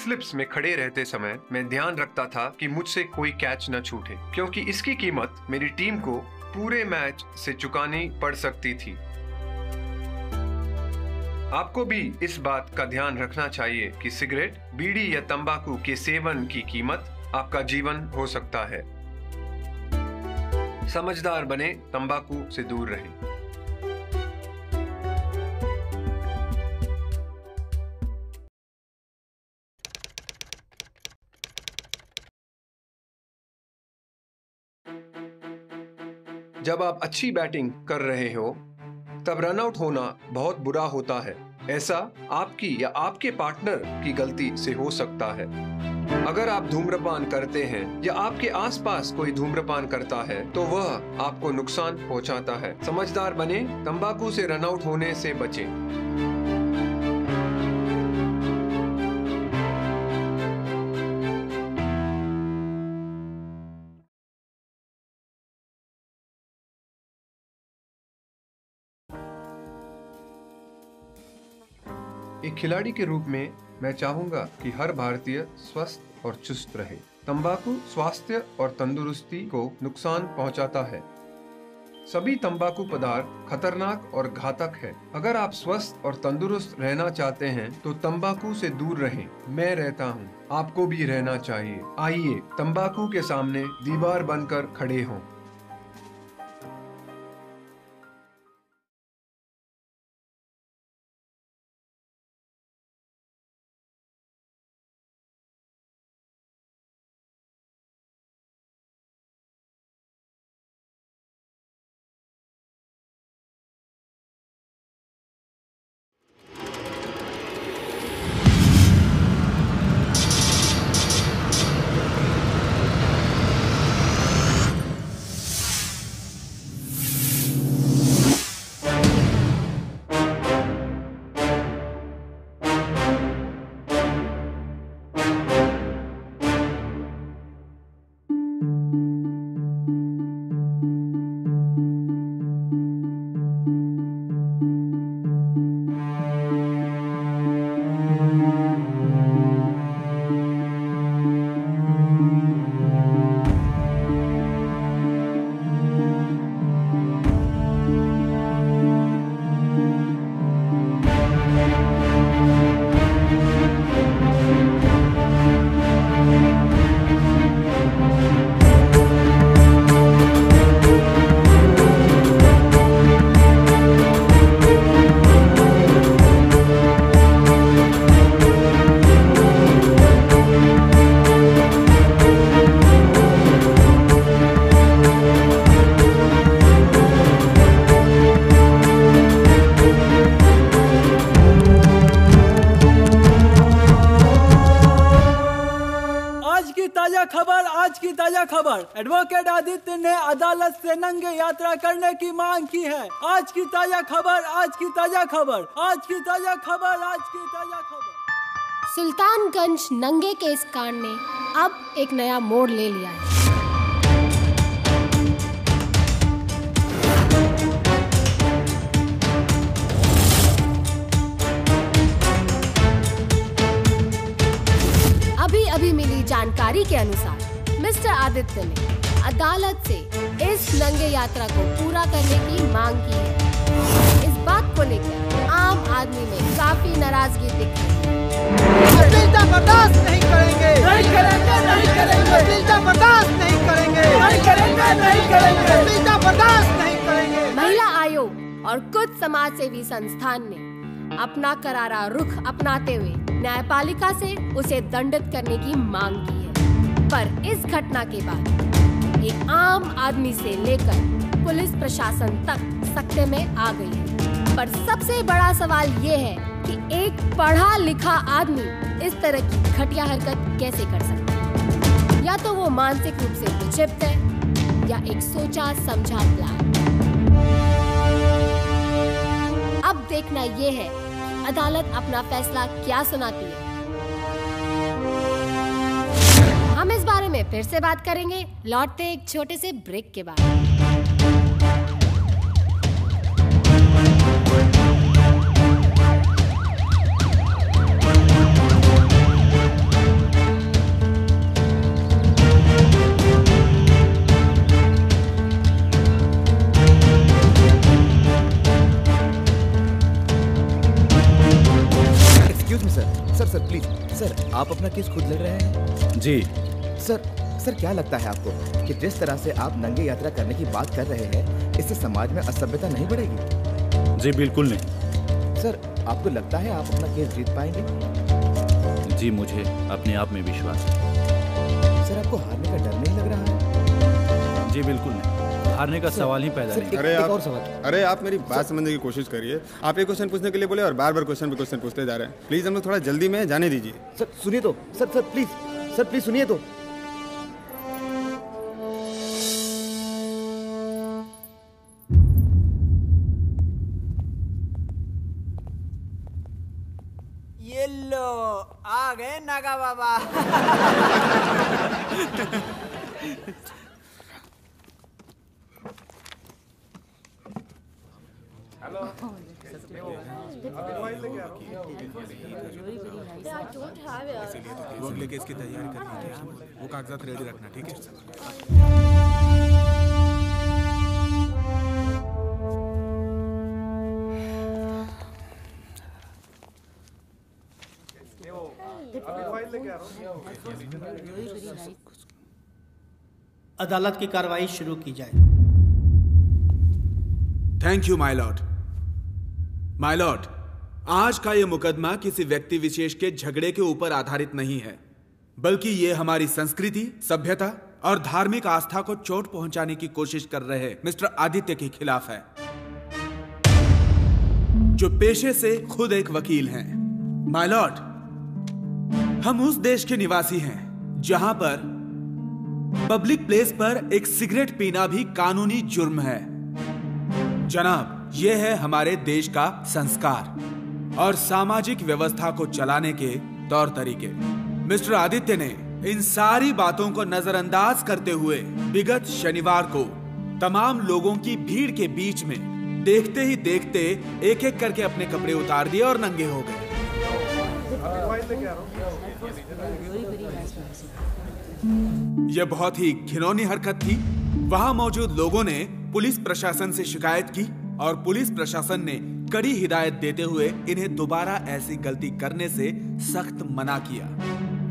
Slips में खड़े रहते समय मैं ध्यान रखता था कि मुझसे कोई कैच न छूटे, क्योंकि इसकी कीमत मेरी टीम को पूरे मैच से चुकानी पड़ सकती थी। आपको भी इस बात का ध्यान रखना चाहिए कि सिगरेट, बीड़ी या तंबाकू के सेवन की कीमत आपका जीवन हो सकता है। समझदार बने, तंबाकू से दूर रहें। जब आप अच्छी बैटिंग कर रहे हो तब रनआउट होना बहुत बुरा होता है। ऐसा आपकी या आपके पार्टनर की गलती से हो सकता है। अगर आप धूम्रपान करते हैं या आपके आसपास कोई धूम्रपान करता है तो वह आपको नुकसान पहुंचाता है। समझदार बने, तंबाकू से रनआउट होने से बचें। एक खिलाड़ी के रूप में मैं चाहूंगा कि हर भारतीय स्वस्थ और चुस्त रहे। तंबाकू स्वास्थ्य और तंदुरुस्ती को नुकसान पहुंचाता है। सभी तंबाकू पदार्थ खतरनाक और घातक है। अगर आप स्वस्थ और तंदुरुस्त रहना चाहते हैं तो तंबाकू से दूर रहें। मैं रहता हूं, आपको भी रहना चाहिए। आइए तंबाकू के सामने दीवार बनकर खड़े हों। ताजा खबर, एडवोकेट आदित्य ने अदालत से नंगे यात्रा करने की मांग की है। आज की ताजा खबर, आज की ताजा खबर, आज की ताजा खबर, आज की ताजा खबर। सुल्तानगंज नंगे के इस कांड ने अब एक नया मोड़ ले लिया है। अभी मिली जानकारी के अनुसार मिस्टर आदित्य ने अदालत से इस नंगे यात्रा को पूरा करने की मांग की है। इस बात को लेकर आम आदमी में काफी नाराजगी दिख रही है। बर्दाश्त नहीं करेंगे, नहीं करेंगे, नहीं करेंगे, बर्दाश्त नहीं करेंगे, नहीं करेंगे, नहीं करेंगे, बर्दाश्त नहीं करेंगे। महिला आयोग और कुछ समाजसेवी संस्थान ने अपना करारा रुख अपनाते हुए न्यायपालिका से उसे दंडित करने की मांग की है। पर इस घटना के बाद एक आम आदमी से लेकर पुलिस प्रशासन तक सकते में आ गई है। पर सबसे बड़ा सवाल ये है कि एक पढ़ा लिखा आदमी इस तरह की घटिया हरकत कैसे कर सकता है। या तो वो मानसिक रूप से विक्षिप्त है या एक सोचा समझा प्लान। अब देखना ये है अदालत अपना फैसला क्या सुनाती है। हम इस बारे में फिर से बात करेंगे लौटते एक छोटे से ब्रेक के बाद। Excuse me sir, sir sir please sir, आप अपना केस खुद लड़ रहे हैं? जी सर क्या लगता है आपको कि जिस तरह से आप नंगे यात्रा करने की बात कर रहे हैं, इससे समाज में असभ्यता नहीं बढ़ेगी? जी बिल्कुल नहीं। सर आपको लगता है आप अपना केस जीत पाएंगे? जी मुझे अपने आप में विश्वास है। सर आपको हारने का डर नहीं लग रहा है? जी बिल्कुल नहीं, हारने का सवाल ही पैदा नहीं। अरे आप मेरी बात समझने की कोशिश करिए। आप एक क्वेश्चन पूछने के लिए बोले और बार बार क्वेश्चन पे क्वेश्चन पूछते जा रहे हैं। प्लीज हम लोग थोड़ा जल्दी में जाने दीजिए। सर सुनिए तो, सर प्लीज सुनिए तो। ये लो आ गए नागा बाबा। वो लेके इसकी तैयारी करनी है, वो कागजात रेडी रखना, ठीक है? अदालत की कार्रवाई शुरू की जाए। Thank you my Lord. My Lord, आज का यह मुकदमा किसी व्यक्ति विशेष के झगड़े के ऊपर आधारित नहीं है, बल्कि यह हमारी संस्कृति, सभ्यता और धार्मिक आस्था को चोट पहुंचाने की कोशिश कर रहे मिस्टर आदित्य के खिलाफ है, जो पेशे से खुद एक वकील हैं। माय लॉर्ड, हम उस देश के निवासी हैं जहां पर पब्लिक प्लेस पर एक सिगरेट पीना भी कानूनी जुर्म है। जनाब, यह है हमारे देश का संस्कार और सामाजिक व्यवस्था को चलाने के तौर तरीके। मिस्टर आदित्य ने इन सारी बातों को नजरअंदाज करते हुए विगत शनिवार को तमाम लोगों की भीड़ के बीच में देखते ही देखते एक एक करके अपने कपड़े उतार दिए और नंगे हो गए। यह बहुत ही घिनौनी हरकत थी। वहां मौजूद लोगों ने पुलिस प्रशासन से शिकायत की और पुलिस प्रशासन ने कड़ी हिदायत देते हुए इन्हें दोबारा ऐसी गलती करने से सख्त मना किया।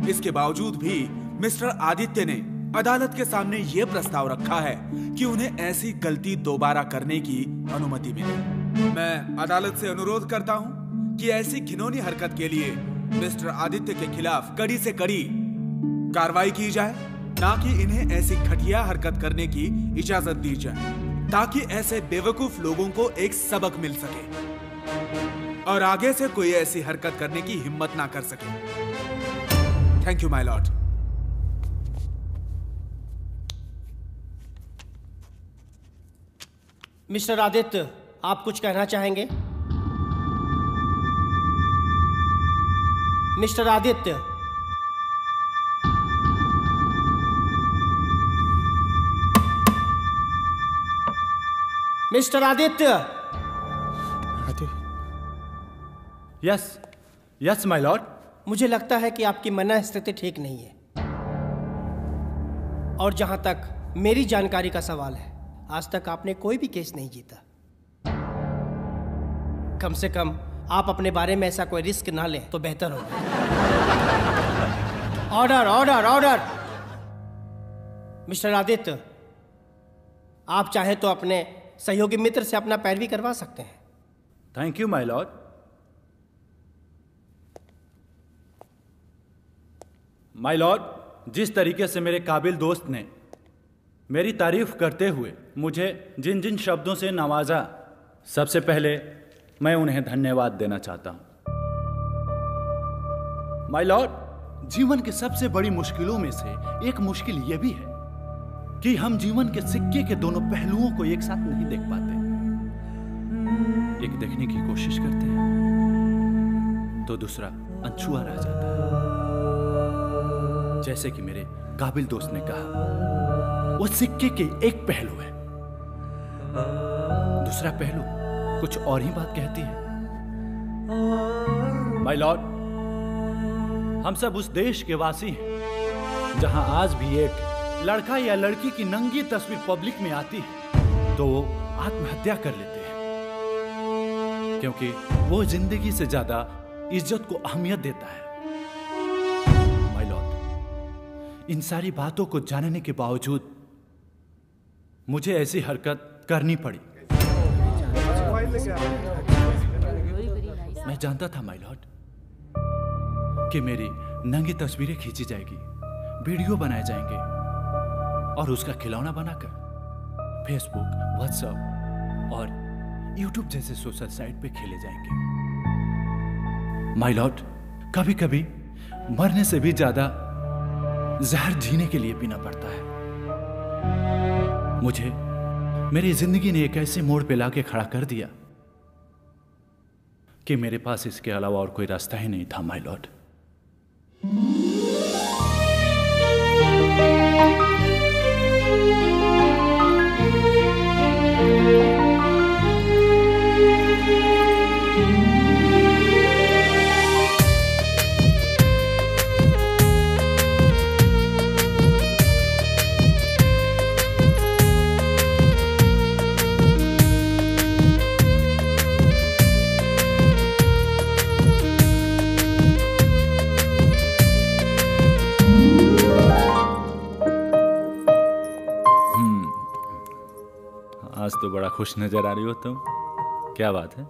इसके बावजूद भी मिस्टर आदित्य ने अदालत के सामने यह प्रस्ताव रखा है कि उन्हें ऐसी गलती दोबारा करने की अनुमति मिले। मैं अदालत से अनुरोध करता हूं कि ऐसी घिनौनी हरकत के लिए मिस्टर आदित्य के खिलाफ कड़ी से कड़ी कार्रवाई की जाए, ना कि इन्हें ऐसी घटिया हरकत करने की इजाजत दी जाए, ताकि ऐसे बेवकूफ लोगों को एक सबक मिल सके और आगे से कोई ऐसी हरकत करने की हिम्मत ना कर सके। Thank you my Lord. Mister Aditya, आप कुछ कहना चाहेंगे? Mister Aditya, mister Aditya. Yes my Lord. मुझे लगता है कि आपकी मन स्थिति ठीक नहीं है, और जहां तक मेरी जानकारी का सवाल है, आज तक आपने कोई भी केस नहीं जीता। कम से कम आप अपने बारे में ऐसा कोई रिस्क ना लें तो बेहतर होगा। Order order order. Mister Aditya, आप चाहे तो अपने सहयोगी मित्र से अपना पैरवी करवा सकते हैं। Thank you my Lord. My Lord, जिस तरीके से मेरे काबिल दोस्त ने मेरी तारीफ करते हुए मुझे जिन जिन शब्दों से नवाजा, सबसे पहले मैं उन्हें धन्यवाद देना चाहता हूं। माय लॉर्ड, जीवन की सबसे बड़ी मुश्किलों में से एक मुश्किल यह भी है कि हम जीवन के सिक्के के दोनों पहलुओं को एक साथ नहीं देख पाते। एक देखने की कोशिश करते हैं तो दूसरा अनछुआ रह जाता है। जैसे कि मेरे काबिल दोस्त ने कहा, वो सिक्के के एक पहलू है, दूसरा पहलू कुछ और ही बात कहती है। माय लॉर्ड, हम सब उस देश के वासी हैं जहां आज भी एक लड़का या लड़की की नंगी तस्वीर पब्लिक में आती है तो वो आत्महत्या कर लेते हैं, क्योंकि वो जिंदगी से ज्यादा इज्जत को अहमियत देता है। माय लॉर्ड, इन सारी बातों को जानने के बावजूद मुझे ऐसी हरकत करनी पड़ी। मैं जानता था माय लॉर्ड कि मेरी नंगी तस्वीरें खींची जाएगी, वीडियो बनाए जाएंगे और उसका खिलौना बनाकर फेसबुक, व्हाट्सएप और यूट्यूब जैसे सोशल साइट पे खेले जाएंगे। माय लॉर्ड, कभी कभी मरने से भी ज्यादा जहर जीने के लिए पीना पड़ता है। मुझे मेरी जिंदगी ने एक ऐसे मोड़ पे लाके खड़ा कर दिया कि मेरे पास इसके अलावा और कोई रास्ता ही नहीं था माय लॉर्ड। आज तो बड़ा खुश नजर आ रही हो तुम, क्या बात है?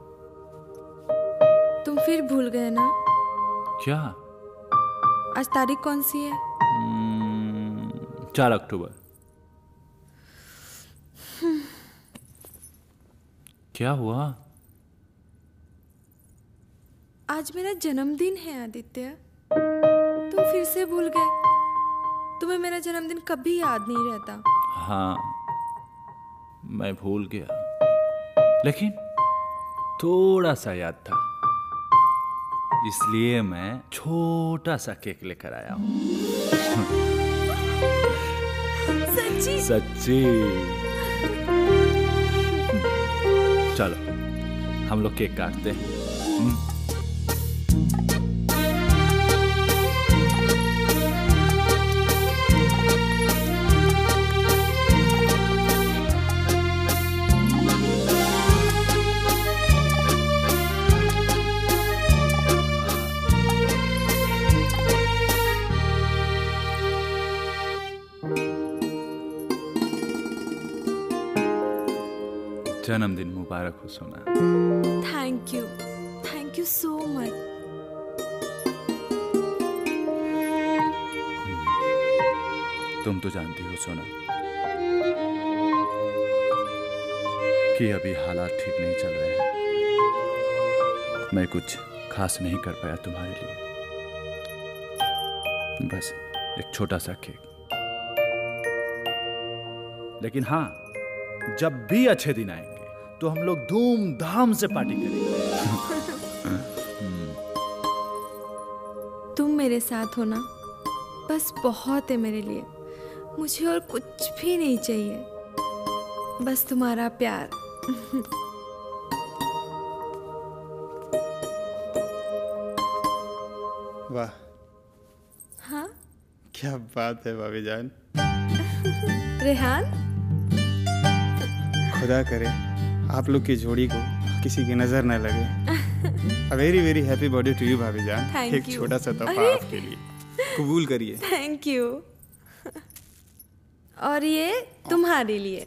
तुम फिर भूल गए ना? क्या? आज तारीख कौन सी है? 4 अक्टूबर। क्या हुआ? आज मेरा जन्मदिन है आदित्य। तुम फिर से भूल गए। तुम्हें मेरा जन्मदिन कभी याद नहीं रहता। हाँ, मैं भूल गया, लेकिन थोड़ा सा याद था, इसलिए मैं छोटा सा केक लेकर आया हूँ। सच्ची? सच्ची। चलो हम लोग केक काटते हैं। जन्मदिन मुबारक हो सोना। Thank you so much. तुम तो जानती हो सोना कि अभी हालात ठीक नहीं चल रहे हैं। मैं कुछ खास नहीं कर पाया तुम्हारे लिए, बस एक छोटा सा केक। लेकिन हाँ, जब भी अच्छे दिन आएंगे तो हम लोग धूमधाम से पार्टी करेंगे। तुम मेरे साथ हो ना, बस बहुत है मेरे लिए। मुझे और कुछ भी नहीं चाहिए, बस तुम्हारा प्यार। वाह, हाँ? क्या बात है भाभी जान। रेहान, खुदा करे आप लोग की जोड़ी को किसी की नजर न लगे। Very very happy birthday to you भाभी जान। Thank एक you. छोटा सा तोहफा अरे! आपके लिए, कबूल करिए। Thank you. और ये तुम्हारे लिए।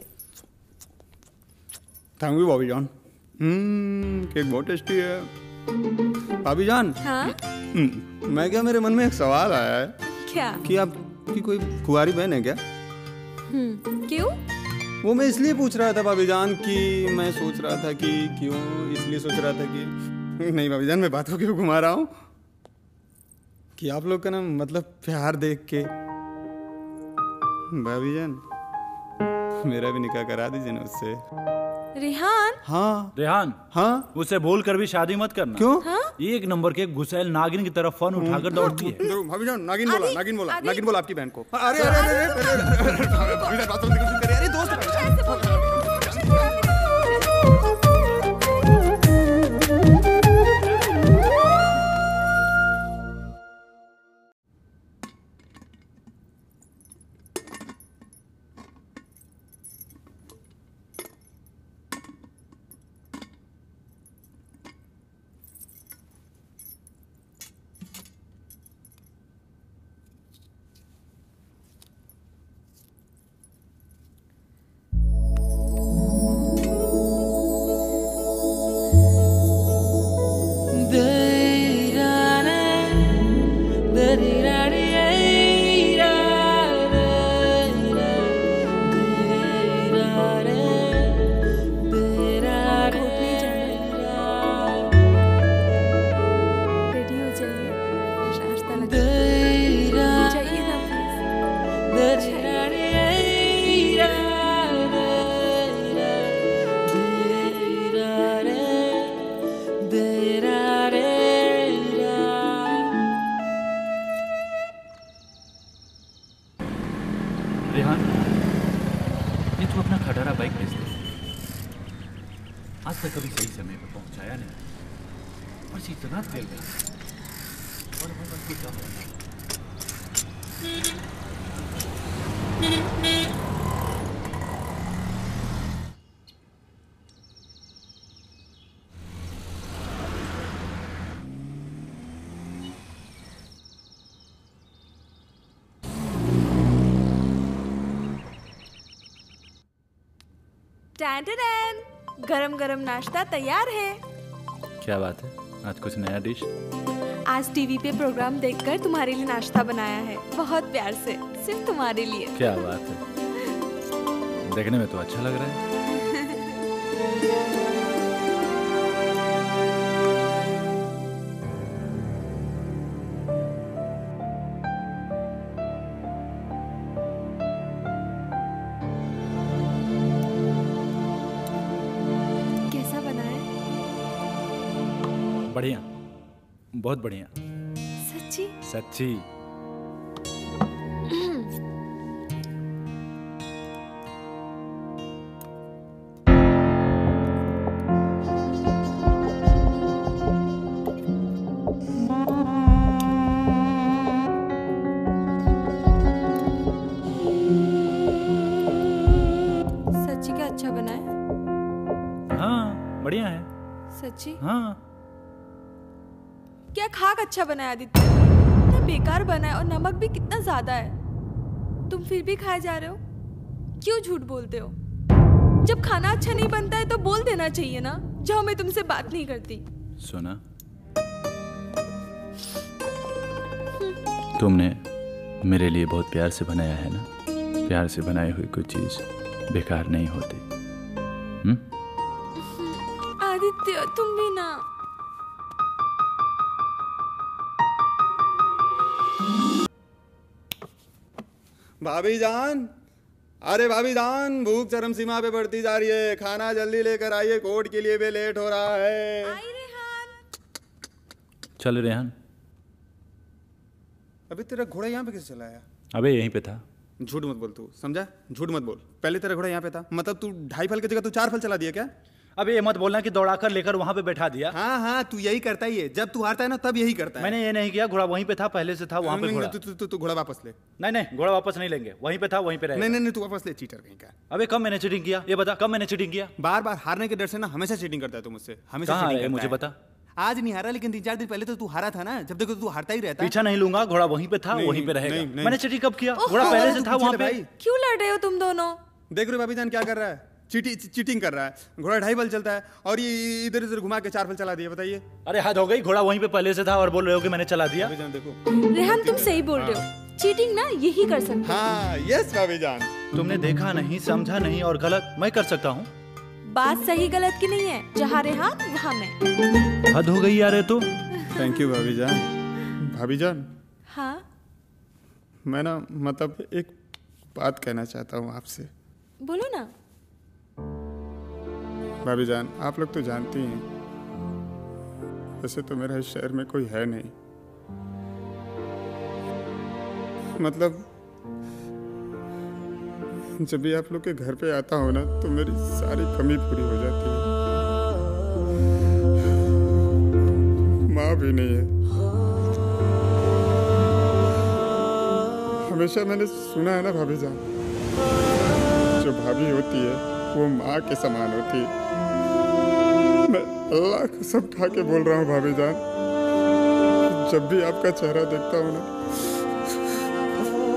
थैंक यू भाभी जान। केक बहुत टेस्टी है भाभी जान। हाँ? मैं क्या, मेरे मन में एक सवाल आया है। क्या? कि आपकी कोई कुंवारी बहन है क्या? क्यों? वो मैं इसलिए पूछ रहा था भाभी जान कि मैं सोच रहा था कि क्यों, इसलिए सोच रहा था कि नहीं भाभी जान, मैं बातों क्यों घुमा रहा हूँ कि आप लोग का ना मतलब प्यार देख के भाभी जान मेरा भी निकाह करा दीजिए ना उससे। रेहान? हाँ रेहान, हाँ, उसे बोल कर भी शादी मत करना। क्यों? हाँ? एक नंबर के गुस्सैल नागिन की तरफ फोन उठाकर दौड़ती है। भाभी जान नागिन बोला, आदि, नागिन बोला, आदि। नागिन बोला आपकी बहन को। अरे अरे अरे भाभी जान बात तो नहीं कर रही। अरे दोस्त ज्यादा लगेगा। चाहिए ना प्लीज। रेहान, ये तू अपना खटारा बाइक भेज दे। आज तक कभी सही समय पर पहुंचाया नहीं, बस इतना तेल गया और मैं क्या होगा। टैन, गरम गरम नाश्ता तैयार है। क्या बात है, आज कुछ नया डिश? आज टीवी पे प्रोग्राम देखकर तुम्हारे लिए नाश्ता बनाया है, बहुत प्यार से, सिर्फ तुम्हारे लिए। क्या बात है, देखने में तो अच्छा लग रहा है। कैसा बना है? बढ़िया, बहुत बढ़िया। सच्ची? सच्ची। सच्ची का अच्छा बना है? हाँ, बढ़िया है। सच्ची? हाँ। क्या खाक अच्छा बनाया आदित्य? इतना बेकार बना है और नमक भी कितना ज्यादा है। तुम फिर भी खाए जा रहे हो? क्यों झूठ बोलते हो? जब खाना अच्छा नहीं बनता है तो बोल देना चाहिए ना। जाओ, मैं तुमसे बात नहीं करती। सुना, तुमने मेरे लिए बहुत प्यार से बनाया है ना। प्यार से बनाई हुई कोई चीज बेकार नहीं होती। आदित्य, तुम भी ना। भाभी जान, अरे भाभी जान, भूख चरम सीमा पे बढ़ती जा रही है। खाना जल्दी लेकर आइए, कोर्ट के लिए भी लेट हो रहा है। चल रेहान। अबे तेरा घोड़ा यहाँ पे कैसे चला आया? अबे यहीं पे था। झूठ मत बोल तू, समझा? झूठ मत बोल। पहले तेरा घोड़ा यहाँ पे था, मतलब तू 2.5 फल की जगह तू 4 फल चला दिया क्या? अबे ये मत बोलना कि दौड़ाकर लेकर वहां पे बैठा दिया। हाँ हाँ, तू यही करता ही है। जब तू हारता है ना तब यही करता है। मैंने ये नहीं किया, घोड़ा वहीं पे था, पहले से था वहां पे घोड़ा। तू घोड़ा वापस ले। नहीं, घोड़ा वापस नहीं लेंगे, वहीं पे था वहीं पे रहेगा। नहीं, तू वापस ले, चीटर कहीं का। अबे कब मैंने चीटिंग किया, ये बता, कब मैंने चीटिंग किया? बार बार हारने के डर से ना हमेशा चीटिंग करता है तू मुझसे, हमेशा चीटिंग करता है। मुझे बता। आज नहीं हारा, लेकिन 3-4 दिन पहले तो तू हारा था ना। जब देखो तू हारता ही रहता है। पीछा नहीं लूंगा, घोड़ा वहीं पे था, वहीं पे रहेगा। मैंने चीटिंग कब किया? घोड़ा पहले से था वहां पे। क्यों लड़ रहे हो तुम दोनों? देख रहे भाभी जान क्या कर रहा है? चीटिंग कर रहा है। घोड़ा 2.5 फल चलता है और ये इधर उधर घुमा के 4 फल चला दिया। बताइए। अरे हद हो गई, घोड़ा वहीं पे पहले से था और बोल रहे हो कि मैंने चला दिया। भाभी जान देखो, रेहान तुम सही बोल रहे हो। चीटिंग ना यही कर सकते। हाँ यस भाभी जान। तुमने देखा नहीं, समझा नहीं और गलत मैं कर सकता हूँ। बात सही गलत की नहीं है, जहाँ रेहान वहाँ मैं। हद हो गई यार ये तो। थैंक यू भाभी जान। भाभी जान, हाँ मैं ना मतलब एक बात कहना चाहता हूँ आपसे। बोलो ना। भाभी जान, आप लोग तो जानती हैं, वैसे तो मेरा इस शहर में कोई है नहीं। मतलब जब भी आप लोग के घर पे आता हूँ ना तो मेरी सारी कमी पूरी हो जाती है। माँ भी नहीं है। हमेशा मैंने सुना है ना भाभी जान, जो भाभी होती है वो माँ के समान होती है। मैं अल्लाह को सब उठा के बोल रहा हूँ भाभी जान, जब भी आपका चेहरा देखता हूँ ना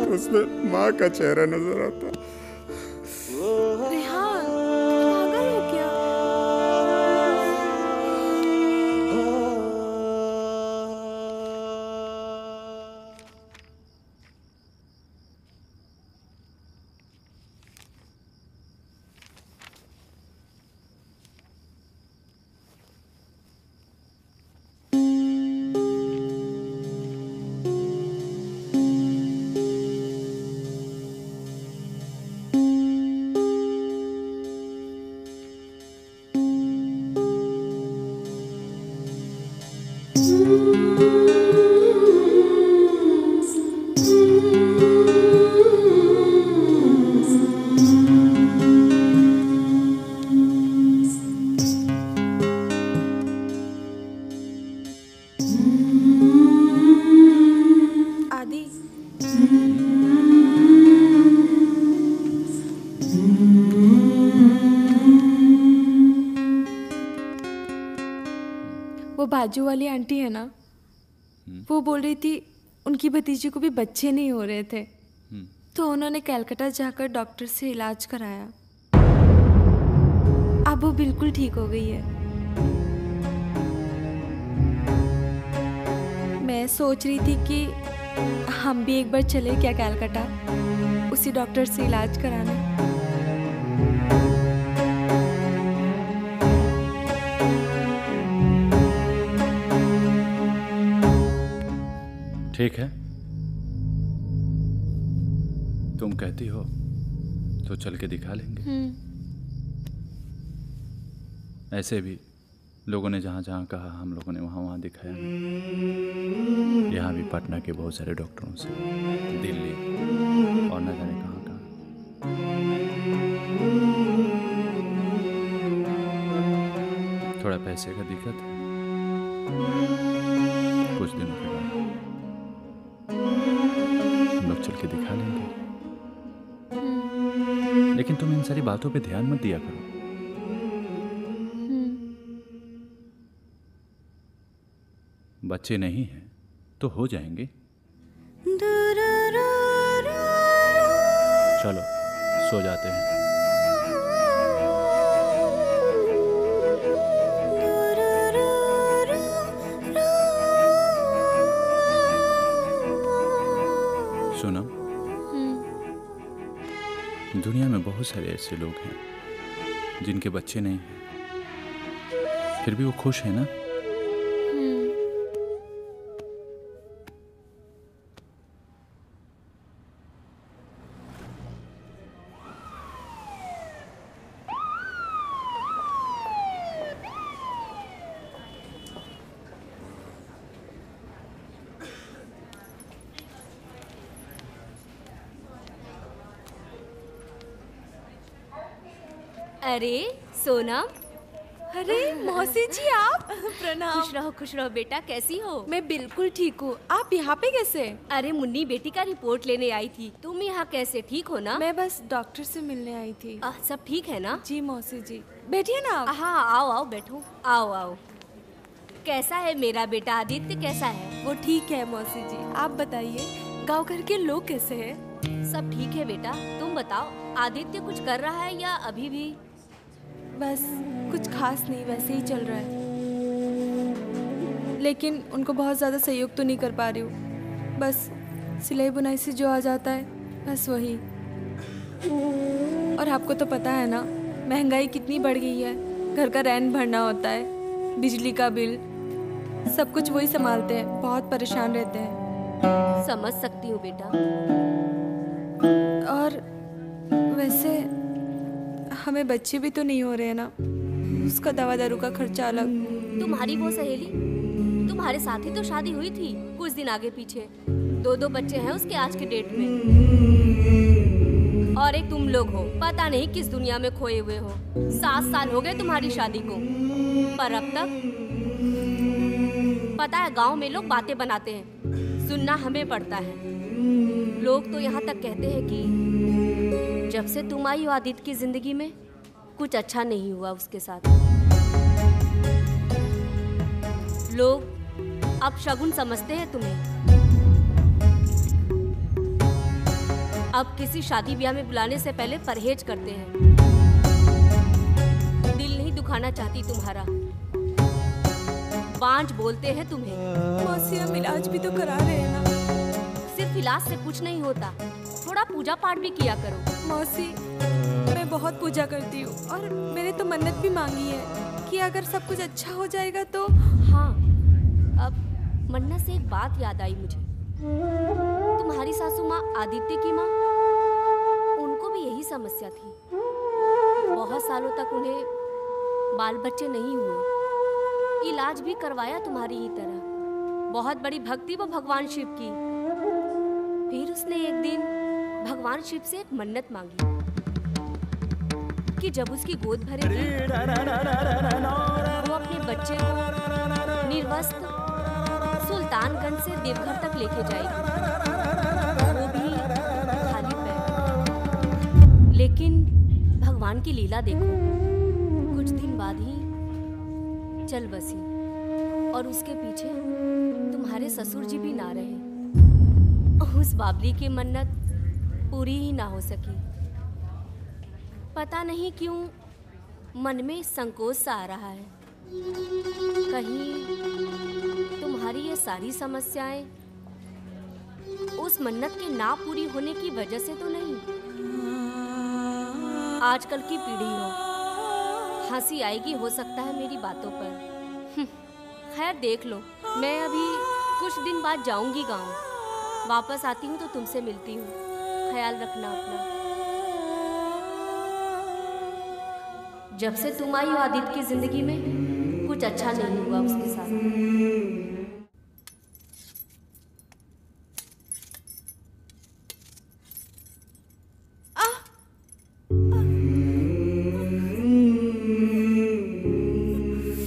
तो उसमें माँ का चेहरा नजर आता है। रेहान, पागल हो क्या? बाजू वाली आंटी है ना, वो बोल रही थी उनकी भतीजी को भी बच्चे नहीं हो रहे थे, तो उन्होंने कलकत्ता जाकर डॉक्टर से इलाज कराया। अब वो बिल्कुल ठीक हो गई है। मैं सोच रही थी कि हम भी एक बार चले क्या कलकत्ता, उसी डॉक्टर से इलाज कराने। ठीक है, तुम कहती हो तो चल के दिखा लेंगे। ऐसे भी लोगों ने जहाँ जहाँ कहा हम लोगों ने वहाँ वहाँ दिखाया। यहाँ भी पटना के बहुत सारे डॉक्टरों से, दिल्ली और न जाने कहाँ कहाँ। थोड़ा पैसे का दिक्कत है, कुछ दिनों के बाद हम लोग चल के दिखा लेंगे। लेकिन तुम इन सारी बातों पे ध्यान मत दिया करो। बच्चे नहीं हैं तो हो जाएंगे। चलो सो जाते हैं। सुनो, दुनिया में बहुत सारे ऐसे लोग हैं जिनके बच्चे नहीं हैं, फिर भी वो खुश है ना। अरे सोना। अरे मौसी जी आप। प्रणाम। खुश रहो बेटा, कैसी हो? मैं बिल्कुल ठीक हूँ। आप यहाँ पे कैसे? अरे मुन्नी बेटी का रिपोर्ट लेने आई थी। तुम यहाँ कैसे, ठीक हो ना? मैं बस डॉक्टर से मिलने आई थी। सब ठीक है ना? जी मौसी जी। बैठिए ना आप। हाँ आओ बैठो। आओ। कैसा है मेरा बेटा आदित्य, कैसा है? वो ठीक है मौसी जी। आप बताइए गाँव घर के लोग कैसे है? सब ठीक है बेटा, तुम बताओ आदित्य कुछ कर रहा है या अभी भी? बस कुछ खास नहीं, वैसे ही चल रहा है। लेकिन उनको बहुत ज़्यादा सहयोग तो नहीं कर पा रही हूँ। बस सिलाई बुनाई से जो आ जाता है बस वही। और आपको तो पता है ना महंगाई कितनी बढ़ गई है। घर का रेंट भरना होता है, बिजली का बिल, सब कुछ वही संभालते हैं। बहुत परेशान रहते हैं। समझ सकती हूँ बेटा। और वैसे हमें बच्चे भी तो नहीं हो रहे हैं ना, उसका दवा दारू का खर्चा अलग। तुम्हारी वो सहेली, तुम्हारे साथ ही तो शादी हुई थी कुछ दिन आगे पीछे। 2 बच्चे हैं उसके आज के डेट में। और एक तुम लोग हो, पता नहीं किस दुनिया में खोए हुए हो। 7 साल हो गए तुम्हारी शादी को, पर अब तक पता है गांव में लोग बातें बनाते हैं, सुनना हमें पड़ता है। लोग तो यहाँ तक कहते हैं कि जब से तुम आई हो आदित्य की जिंदगी में कुछ अच्छा नहीं हुआ उसके साथ। लोग अब शगुन समझते हैं तुम्हें। अब किसी शादी ब्याह में बुलाने से पहले परहेज करते हैं। दिल नहीं दुखाना चाहती तुम्हारा, बांझ बोलते हैं तुम्हें। मौसी हम इलाज भी तो करा रहे हैं ना। सिर्फ इलाज से कुछ नहीं होता, थोड़ा पूजा पाठ भी किया करो। मौसी मैं बहुत पूजा करती हूँ और मैंने तो मन्नत भी मांगी है कि अगर सब कुछ अच्छा हो जाएगा तो। हाँ, अब मन्नत से एक बात याद आई मुझे। तुम्हारी सासू माँ आदित्य की माँ, उनको भी यही समस्या थी। बहुत सालों तक उन्हें बाल बच्चे नहीं हुए। इलाज भी करवाया तुम्हारी ही तरह। बहुत बड़ी भक्ति वो भगवान शिव की। फिर उसने एक दिन भगवान शिव से एक मन्नत मांगी कि जब उसकी गोद भरेगी वो अपने बच्चे को निर्वस्त्र सुल्तानगंज से देवघर तक लेके जाएगी, वो भी खाली पैर। लेकिन भगवान की लीला देखो, कुछ दिन बाद ही चल बसी और उसके पीछे तुम्हारे ससुर जी भी ना रहे। उस बाबली की मन्नत पूरी ही ना हो सकी। पता नहीं क्यों मन में संकोच सा आ रहा है। कहीं तुम्हारी ये सारी समस्याएं उस मन्नत के ना पूरी होने की वजह से तो नहीं? आजकल की पीढ़ी हो, हंसी आएगी हो सकता है मेरी बातों पर। खैर देख लो, मैं अभी कुछ दिन बाद जाऊंगी गांव। वापस आती हूँ तो तुमसे मिलती हूँ। ख्याल रखना अपना। जब से तुम आई हो आदित्य की जिंदगी में कुछ अच्छा नहीं हुआ उसके साथ।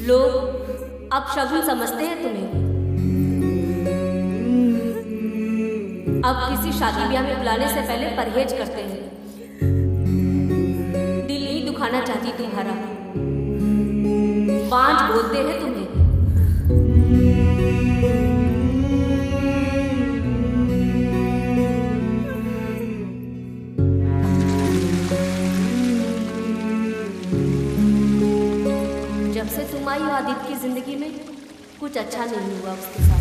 लोग अब शगुन समझते हैं तुम्हें। अब किसी शादी ब्याह में बुलाने से पहले परहेज करते हैं। दिल नहीं दुखाना चाहती तुम्हारा। बांझ बोलते हैं तुम्हें। जब से तुम आई हो आदित्य की जिंदगी में कुछ अच्छा नहीं हुआ उसके साथ।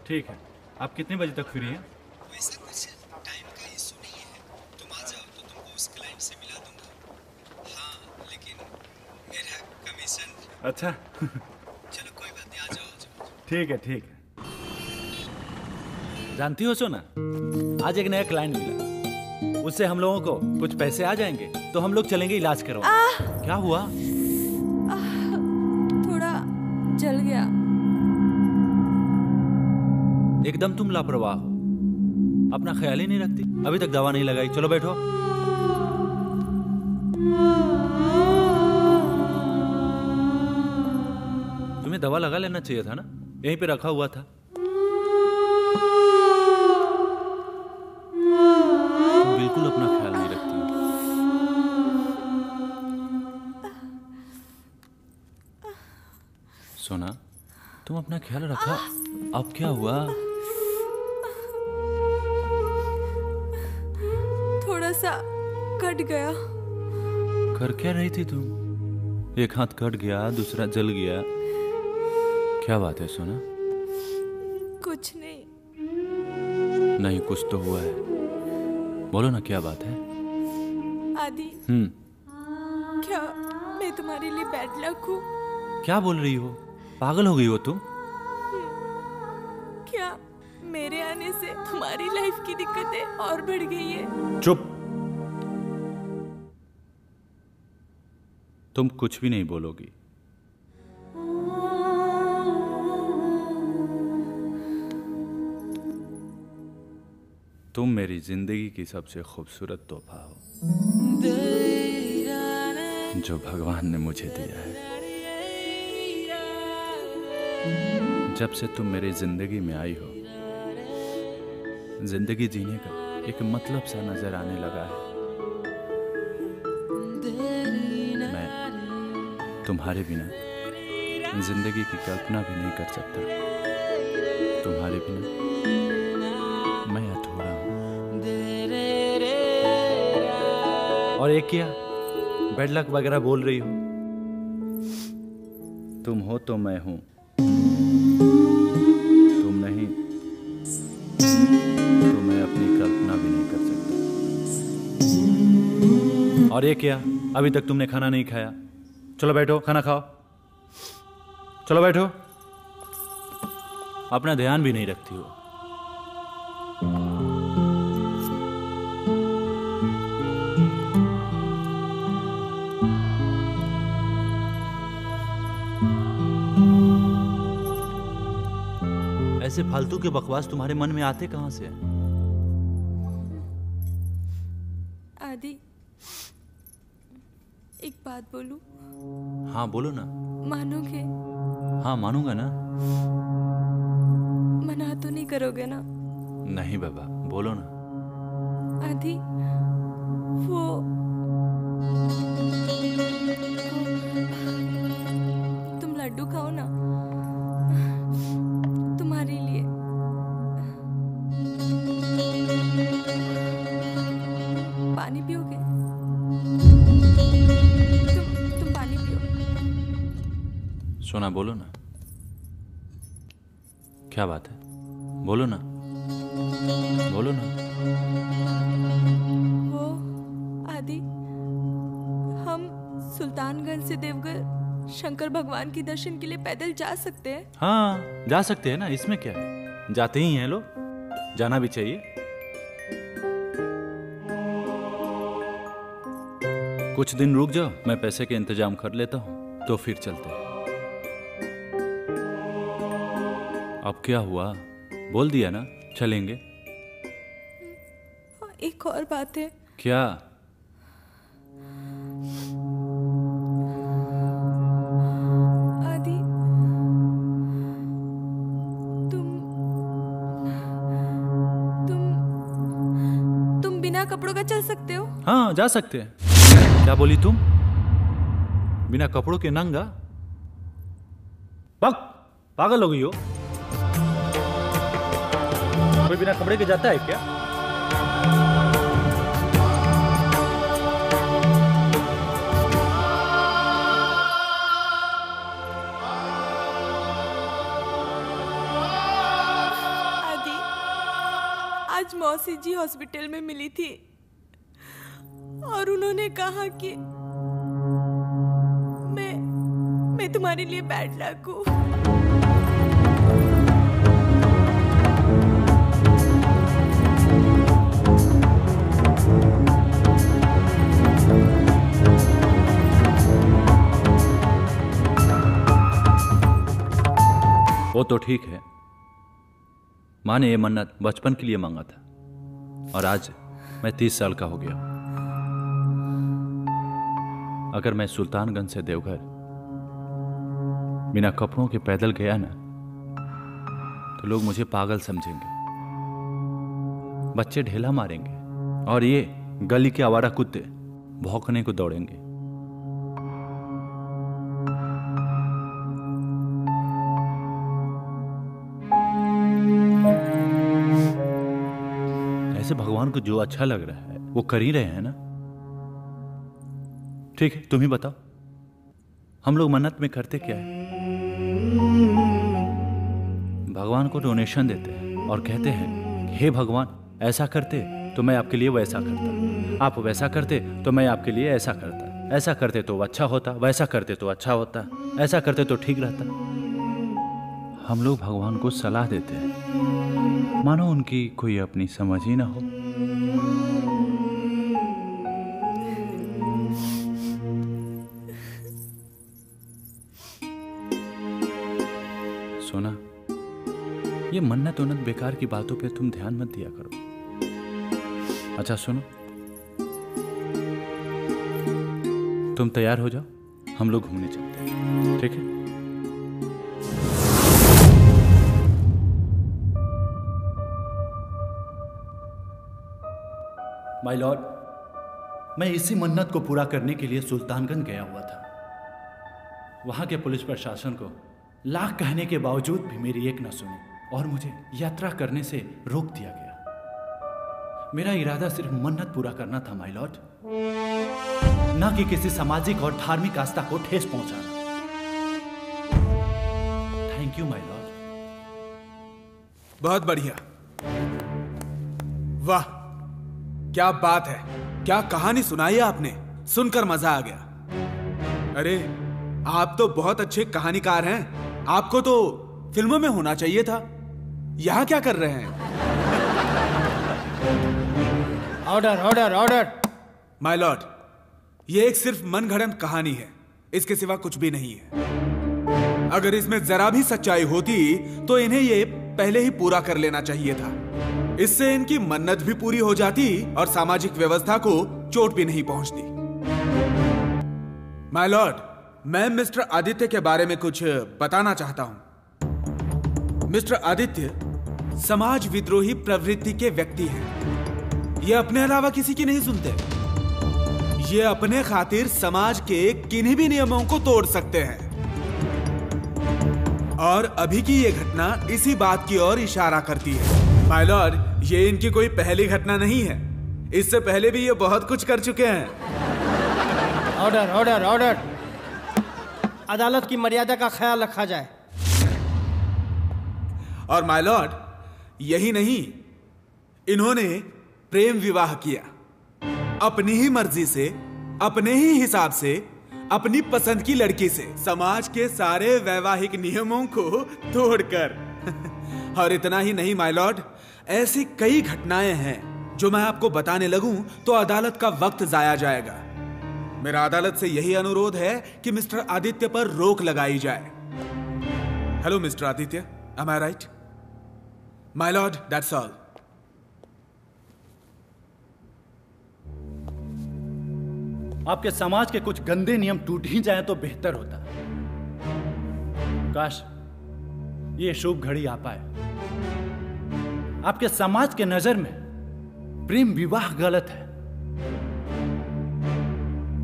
ठीक है, आप कितने बजे तक फ्री हैं? वैसा कुछ टाइम का इशू नहीं है। तुम आ जाओ तो तुमको उस क्लाइंट से मिला दूंगा। हाँ, लेकिन मेरा कमीशन। अच्छा। चलो कोई बात नहीं, आ जाओ। ठीक है ठीक है। जानती हो सोना, आज एक नया क्लाइंट मिला। उससे हम लोगों को कुछ पैसे आ जाएंगे तो हम लोग चलेंगे इलाज करवाने। क्या हुआ? थोड़ा जल गया। एकदम तुम लापरवाह हो, अपना ख्याल ही नहीं रखती। अभी तक दवा नहीं लगाई। चलो बैठो। तुम्हें दवा लगा लेना चाहिए था ना, यहीं पे रखा हुआ था। तुम बिल्कुल अपना ख्याल नहीं रखती। सोना, तुम अपना ख्याल रखा। अब क्या हुआ? थोड़ा सा कट गया। कर क्या रही थी तुम? एक हाथ कट गया, दूसरा जल गया। क्या बात है सोना? कुछ नहीं। नहीं, कुछ तो हुआ है। बोलो ना, क्या बात है? आदि, क्या मैं तुम्हारे लिए बैड लक हूँ? क्या बोल रही हो? पागल हो गई हो तुम? क्या मेरे आने से तुम्हारी लाइफ की दिक्कतें और बढ़ गई है? चुप। तुम कुछ भी नहीं बोलोगी। तुम मेरी जिंदगी की सबसे खूबसूरत तोहफा हो जो भगवान ने मुझे दिया है। जब से तुम मेरी जिंदगी में आई हो, जिंदगी जीने का एक मतलब सा नजर आने लगा है। मैं तुम्हारे बिना जिंदगी की कल्पना भी नहीं कर सकता। तुम्हारे बिना मैं अधूरा हूं। और एक क्या बैड लक वगैरह बोल रही हो? तुम हो तो मैं हूं, तुम नहीं तो मैं अपनी कल्पना भी नहीं कर सकता। और ये क्या, अभी तक तुमने खाना नहीं खाया? चलो बैठो, खाना खाओ। चलो बैठो। अपना ध्यान भी नहीं रखती हो। ऐसे फालतू के बकवास तुम्हारे मन में आते कहां से हैं? एक बात बोलूं? हाँ बोलो ना। मानोगे? हाँ मानूंगा ना। मना तो नहीं करोगे ना? नहीं बाबा, बोलो ना। आदि, वो तुम लड्डू खाओ ना, तुम्हारे लिए। पानी पियोगे? तुम पानी पियो। सोना बोलो ना, क्या बात है? बोलो ना, बोलो ना। वो आदि, हम सुल्तानगंज से देवघर शंकर भगवान के दर्शन के लिए पैदल जा सकते हैं? हाँ जा सकते हैं ना, इसमें क्या है, जाते ही हैं लोग, जाना भी चाहिए। कुछ दिन रुक जाओ, मैं पैसे के इंतजाम कर लेता हूँ, तो फिर चलते हैं। अब क्या हुआ, बोल दिया ना, चलेंगे। एक और बात है। क्या? आदि, तुम बिना कपड़ों का चल सकते हो? हाँ जा सकते हैं। क्या बोली तुम? बिना कपड़ों के नंगा? पागल हो गई हो? कोई बिना कपड़े के जाता है क्या? आदि, आज मौसी जी हॉस्पिटल में मिली थी और उन्होंने कहा कि मैं तुम्हारे लिए बैड लक हूं। वो तो ठीक है, माँ ने ये मन्नत बचपन के लिए मांगा था और आज मैं 30 साल का हो गया। अगर मैं सुल्तानगंज से देवघर बिना कपड़ों के पैदल गया ना, तो लोग मुझे पागल समझेंगे, बच्चे ढेला मारेंगे और ये गली के आवारा कुत्ते भौंकने को दौड़ेंगे। ऐसे भगवान को जो अच्छा लग रहा है वो कर ही रहे हैं ना। ठीक है, तुम ही बताओ, हम लोग मन्नत में करते क्या है? भगवान को डोनेशन देते हैं और कहते हैं, हे भगवान ऐसा करते तो मैं आपके लिए वैसा करता, आप वैसा करते तो मैं आपके लिए ऐसा करता, ऐसा करते तो अच्छा होता, वैसा करते तो अच्छा होता, ऐसा करते तो ठीक रहता। हम लोग भगवान को सलाह देते हैं, मानो उनकी कोई अपनी समझ ही ना हो। सोना, ये मन्नत उन्नत बेकार की बातों पे तुम ध्यान मत दिया करो। अच्छा सुनो, तुम तैयार हो जाओ, हम लोग घूमने चलते हैं, ठीक है? माय लॉर्ड, मैं इसी मन्नत को पूरा करने के लिए सुल्तानगंज गया हुआ था। वहां के पुलिस प्रशासन को लाख कहने के बावजूद भी मेरी एक न सुनी और मुझे यात्रा करने से रोक दिया गया। मेरा इरादा सिर्फ मन्नत पूरा करना था माय लॉर्ड, न कि किसी सामाजिक और धार्मिक आस्था को ठेस पहुंचाना। Thank you my Lord. बहुत बढ़िया, वाह क्या बात है, क्या कहानी सुनाई आपने, सुनकर मजा आ गया। अरे आप तो बहुत अच्छे कहानीकार हैं, आपको तो फिल्मों में होना चाहिए था। यहां क्या कर रहे हैं? Order order order. My Lord, ये एक सिर्फ मनगढ़ंत कहानी है, इसके सिवा कुछ भी नहीं है। अगर इसमें जरा भी सच्चाई होती तो इन्हें ये पहले ही पूरा कर लेना चाहिए था। इससे इनकी मन्नत भी पूरी हो जाती और सामाजिक व्यवस्था को चोट भी नहीं पहुंचती। माय लॉर्ड, मैं मिस्टर आदित्य के बारे में कुछ बताना चाहता हूं। मिस्टर आदित्य समाज विद्रोही प्रवृत्ति के व्यक्ति हैं। ये अपने अलावा किसी की नहीं सुनते। ये अपने खातिर समाज के किन्हीं भी नियमों को तोड़ सकते हैं। और अभी की ये घटना इसी बात की ओर इशारा करती है। माय लॉर्ड, ये इनकी कोई पहली घटना नहीं है। इससे पहले भी ये बहुत कुछ कर चुके हैं। Order order order. अदालत की मर्यादा का ख्याल रखा जाए। और माय लॉर्ड, यही नहीं, इन्होंने प्रेम विवाह किया अपनी ही मर्जी से, अपने ही हिसाब से, अपनी पसंद की लड़की से, समाज के सारे वैवाहिक नियमों को तोड़कर। और इतना ही नहीं माय लॉर्ड, ऐसी कई घटनाएं हैं जो मैं आपको बताने लगूं तो अदालत का वक्त जाया जाएगा। मेरा अदालत से यही अनुरोध है कि मिस्टर आदित्य पर रोक लगाई जाए। Hello mister Aditya, am I right? My lord, that's all. आपके समाज के कुछ गंदे नियम टूट ही जाएं तो बेहतर होता। काश ये शुभ घड़ी आ पाए। आपके समाज के नजर में प्रेम विवाह गलत है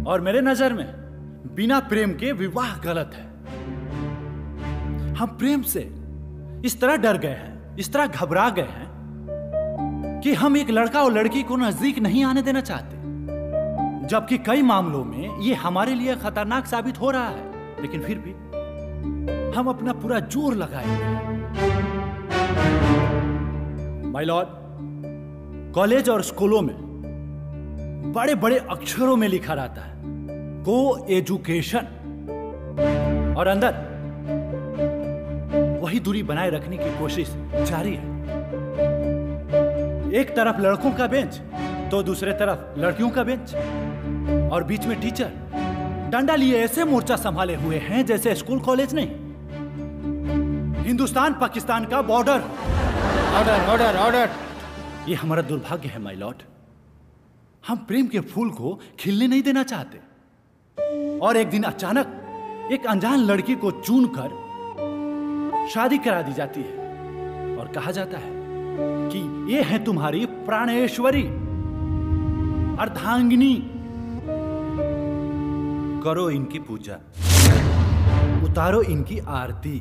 और मेरे नजर में बिना प्रेम के विवाह गलत है। हम प्रेम से इस तरह डर गए हैं, इस तरह घबरा गए हैं कि हम एक लड़का और लड़की को नजदीक नहीं आने देना चाहते, जबकि कई मामलों में यह हमारे लिए खतरनाक साबित हो रहा है। लेकिन फिर भी हम अपना पूरा जोर लगाएंगे। माय लॉर्ड, कॉलेज और स्कूलों में बड़े बड़े अक्षरों में लिखा रहता है को एजुकेशन, और अंदर वही दूरी बनाए रखने की कोशिश जारी है। एक तरफ लड़कों का बेंच तो दूसरे तरफ लड़कियों का बेंच, और बीच में टीचर डंडा लिए ऐसे मोर्चा संभाले हुए हैं जैसे स्कूल कॉलेज नहीं, हिंदुस्तान पाकिस्तान का बॉर्डर। Order order order. ये हमारा दुर्भाग्य है माय लॉर्ड। हम प्रेम के फूल को खिलने नहीं देना चाहते, और एक दिन अचानक एक अनजान लड़की को चुनकर शादी करा दी जाती है और कहा जाता है कि ये है तुम्हारी प्राणेश्वरी, अर्धांगिनी। करो इनकी पूजा, उतारो इनकी आरती,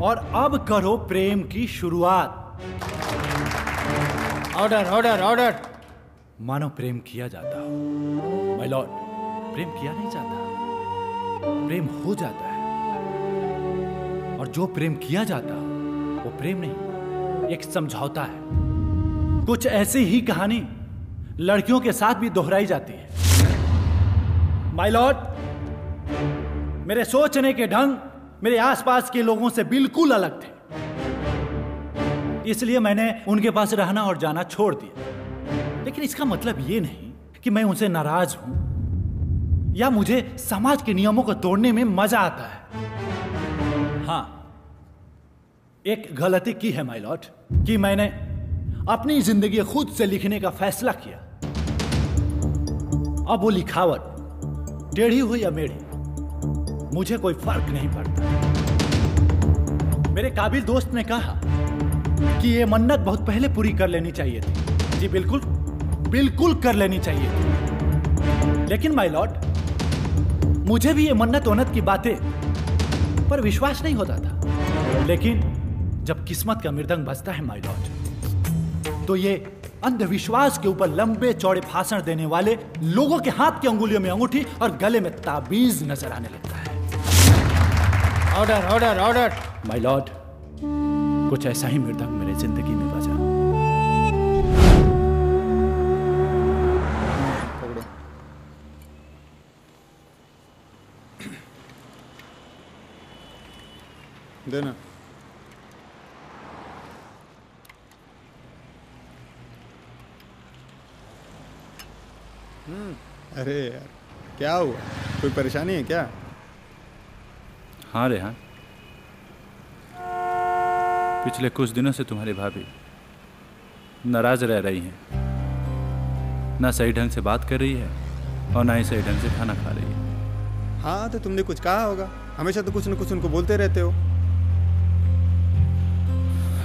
और अब करो प्रेम की शुरुआत। Order order order. मानो प्रेम किया जाता हो। माय लॉर्ड, प्रेम किया नहीं जाता, प्रेम हो जाता है। और जो प्रेम किया जाता वो प्रेम नहीं, एक समझौता है। कुछ ऐसी ही कहानी लड़कियों के साथ भी दोहराई जाती है। माय लॉर्ड, मेरे सोचने के ढंग मेरे आसपास के लोगों से बिल्कुल अलग थे, इसलिए मैंने उनके पास रहना और जाना छोड़ दिया। लेकिन इसका मतलब यह नहीं कि मैं उनसे नाराज हूं या मुझे समाज के नियमों को तोड़ने में मजा आता है। हां, एक गलती की है माय लॉर्ड कि मैंने अपनी जिंदगी खुद से लिखने का फैसला किया। अब वो लिखावट टेढ़ी हो या मेढ़ी, मुझे कोई फर्क नहीं पड़ता। मेरे काबिल दोस्त ने कहा कि ये मन्नत बहुत पहले पूरी कर लेनी चाहिए थी। जी बिल्कुल, बिल्कुल कर लेनी चाहिए थी। लेकिन माय लॉर्ड, मुझे भी ये मन्नत वन्नत की बातें पर विश्वास नहीं होता था। लेकिन जब किस्मत का मृदंग बजता है माय लॉर्ड, तो ये अंधविश्वास के ऊपर लंबे चौड़े भाषण देने वाले लोगों के हाथ की अंगुलियों में अंगूठी और गले में ताबीज नजर आने लगता है। Order order order. My Lord, कुछ ऐसा ही मृदंग मेरे जिंदगी में बजा। देना। अरे यार, क्या हुआ? कोई परेशानी है क्या? हाँ रेहान, पिछले कुछ दिनों से तुम्हारी भाभी नाराज रह रही हैं। ना सही ढंग से बात कर रही है और ना ही सही ढंग से खाना खा रही है। हाँ तो तुमने कुछ कहा होगा, हमेशा तो कुछ न कुछ उनको बोलते रहते हो।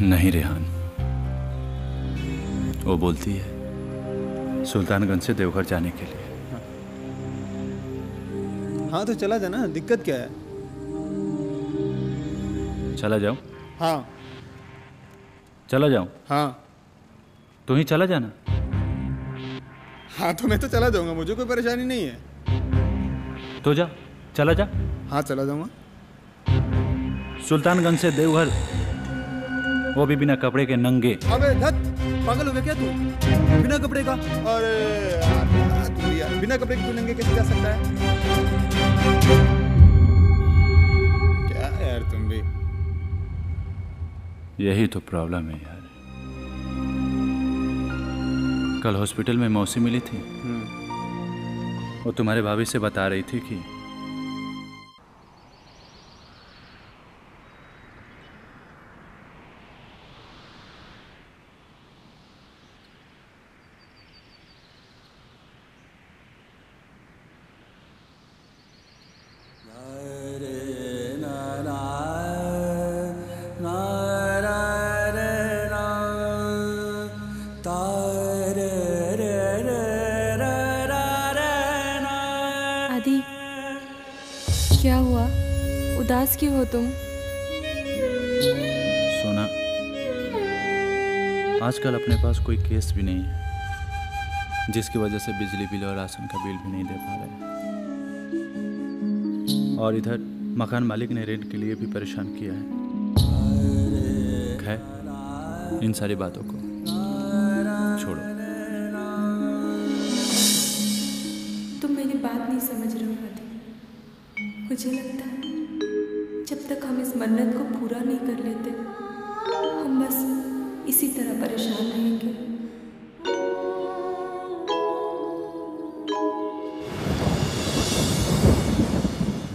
नहीं रेहान, वो बोलती है सुल्तानगंज से देवघर जाने के लिए। हाँ तो चला जाना, दिक्कत क्या है? चला जाऊं? हाँ। चला जाऊं? हाँ। तू ही चला जाना। हाँ तो मैं तो चला जाऊंगा, मुझे कोई परेशानी नहीं है। तो जा, चला जा। हाँ चला जाऊंगा। सुल्तानगंज से देवघर, वो भी बिना कपड़े के नंगे। अबे धत, पागल हो गया क्या तू? बिना कपड़े का? अरे यार, तू यार बिना कपड़े के तू नंगे कैसे जा सकता है? क्या यार तुम भी। यही तो प्रॉब्लम है यार। कल हॉस्पिटल में मौसी मिली थी, वो तुम्हारे भाभी से बता रही थी कि क्या हुआ? उदास क्यों हो तुम? सोना, आजकल अपने पास कोई केस भी नहीं है, जिसकी वजह से बिजली बिल और राशन का बिल भी नहीं दे पा रहे। और इधर मकान मालिक ने रेंट के लिए भी परेशान किया है। खैर, इन सारी बातों को छोड़ो। तुम मेरी बात नहीं समझ रहे हो आदि। मुझे लगता है जब तक हम इस मन्नत को पूरा नहीं कर लेते, हम बस इसी तरह परेशान रहेंगे।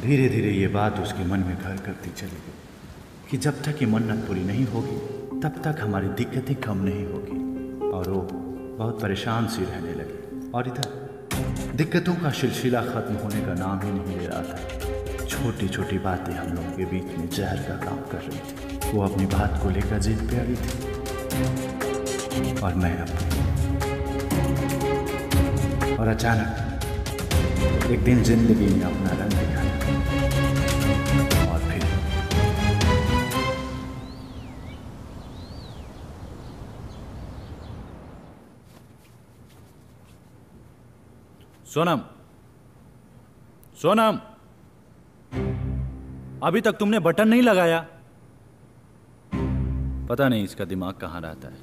धीरे धीरे ये बात उसके मन में घर करती चली गई कि जब तक ये मन्नत पूरी नहीं होगी तब तक हमारी दिक्कतें कम नहीं होगी। और वो बहुत परेशान सी रहने लगी। और इधर दिक्कतों का सिलसिला खत्म होने का नाम ही नहीं ले रहा था। छोटी छोटी बातें हम लोगों के बीच में जहर का काम कर रही थी। वो अपनी बात को लेकर जिद पे अड़ी थी और मैं अपनी। और अचानक एक दिन जिंदगी में अपना रंग दिखाया और फिर सोनम, सोनम, अभी तक तुमने बटन नहीं लगाया। पता नहीं इसका दिमाग कहाँ रहता है।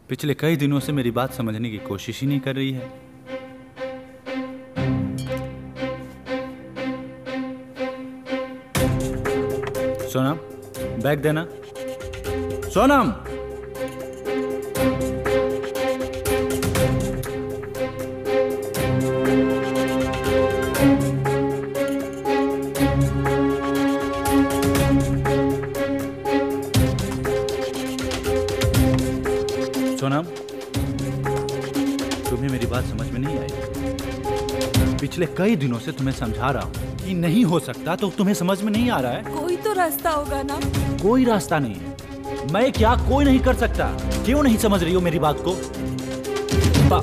पिछले कई दिनों से मेरी बात समझने की कोशिश ही नहीं कर रही है। सोनम, बैग देना। सोनम, सोनम, तुम्हें मेरी बात समझ में नहीं आई। पिछले कई दिनों से तुम्हें समझा रहा हूं कि नहीं हो सकता, तो तुम्हें समझ में नहीं आ रहा है। कोई तो रास्ता होगा ना। कोई रास्ता नहीं है। मैं क्या कोई नहीं कर सकता? क्यों नहीं समझ रही हो मेरी बात को?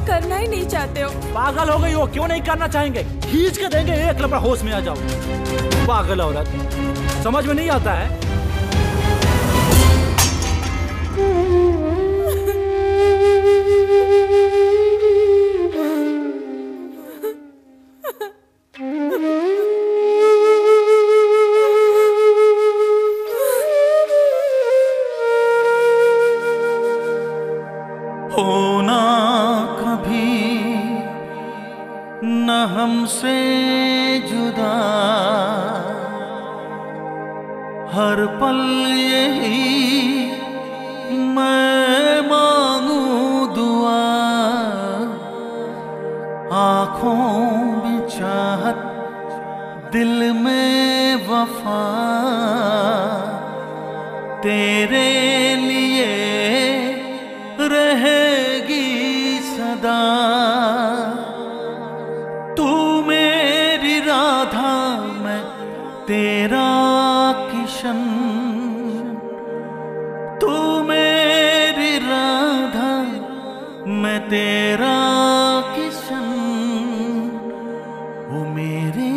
करना ही नहीं चाहते हो? पागल हो गई हो? क्यों नहीं करना चाहेंगे? खींच के देंगे, एक लपड़ा होश में आ जाओ। पागल औरत, समझ में नहीं आता है? होना कभी न हमसे जुदा, हर पल यही मैं मांगू दुआ। आँखों में चाहत, दिल में वफा, तेरे लिए रहेगी सदा। तू तेरा किशन, तू मेरी राधा, मैं तेरा किशन। ओ मेरे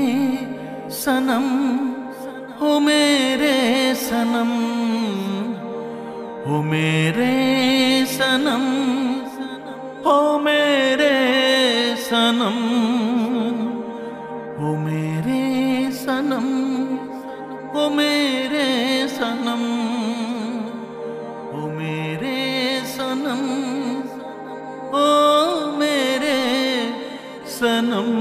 सनम, ओ मेरे सनम, ओ मेरे सनम, ओ मेरे सनम, ओ मेरे सनम, ओ मेरे सनम, ओ मेरे सनम, ओ मेरे सनम।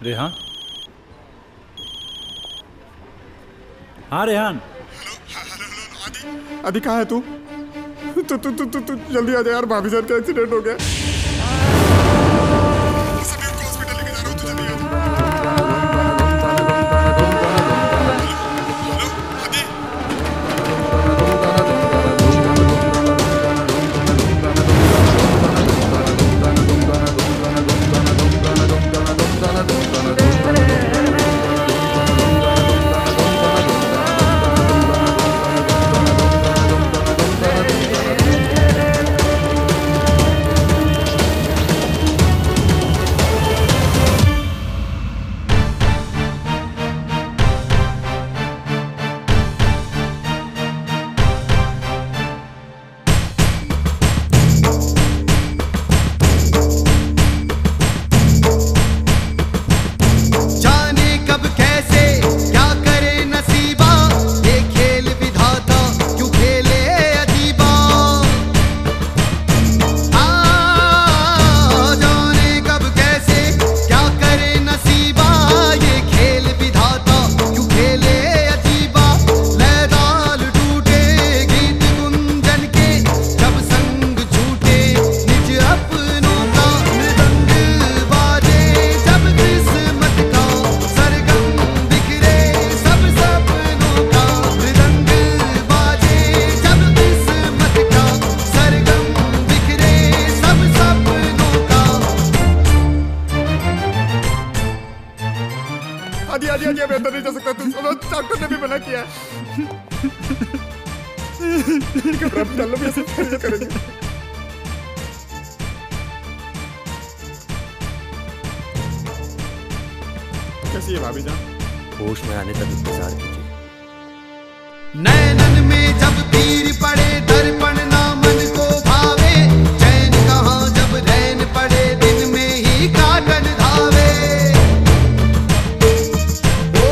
रेहान, हाँ रेहान। अभी कहाँ है तू? तू जल्दी आ जा यार, भाभी जान का एक्सीडेंट हो गया। सभी को हॉस्पिटल लेके जा रहा हूँ, तू जल्दी आ जा। कैसी है भाभी जान? होश में आने तक इंतजार कीजिए। नैनन में जब तीर पड़े दर्पण ना मन को भावे, चैन कहाँ जब रैन पड़े दिन में ही काटन धावे। ओ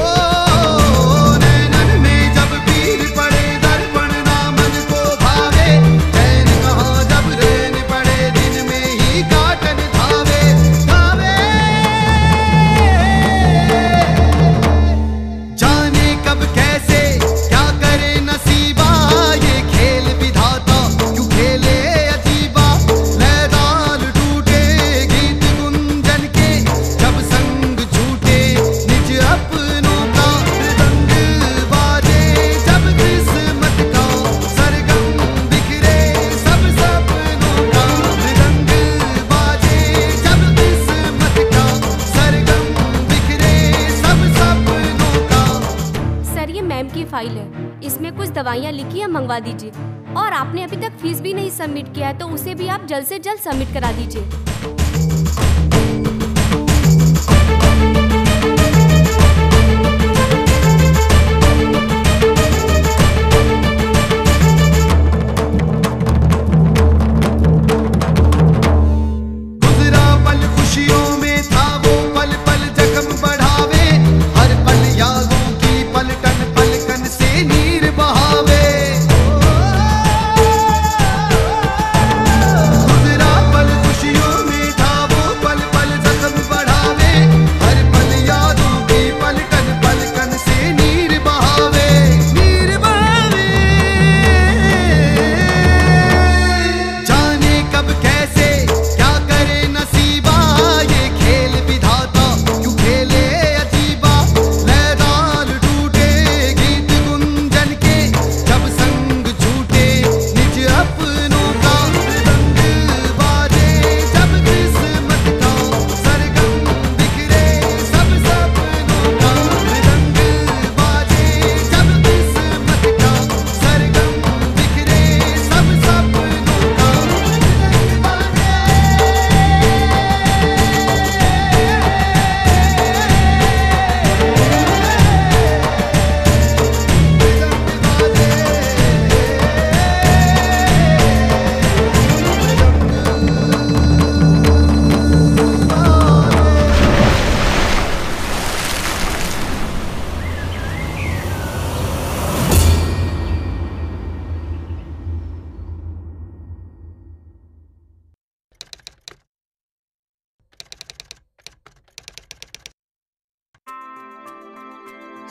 नैनन में जब तीर पड़े दर्पण ना मन को भावे, चैन कहाँ जब रैन पड़े दिन में ही काटन धावे धावे। जाने कब कैसे क्या करे नसीबा, ये खेल विधाता क्यों खेले अजीबा। लयदार टूटे गीत गुंजन के जब संग छूटे, निज अपनों का मृदंग बाजे। जब किस्मत का सरगम बिखरे, सब सपनों का मृदंग बाजे। जब किस्मत का सरगम बिखरे, सब सपनों का। सर ये मैम की फाइल है, इसमें कुछ दवाइयाँ लिखी है, मंगवा दीजिए। और आपने अभी तक फीस भी नहीं सबमिट किया है, तो उसे भी आप जल्द से जल्द सबमिट करा दीजिए।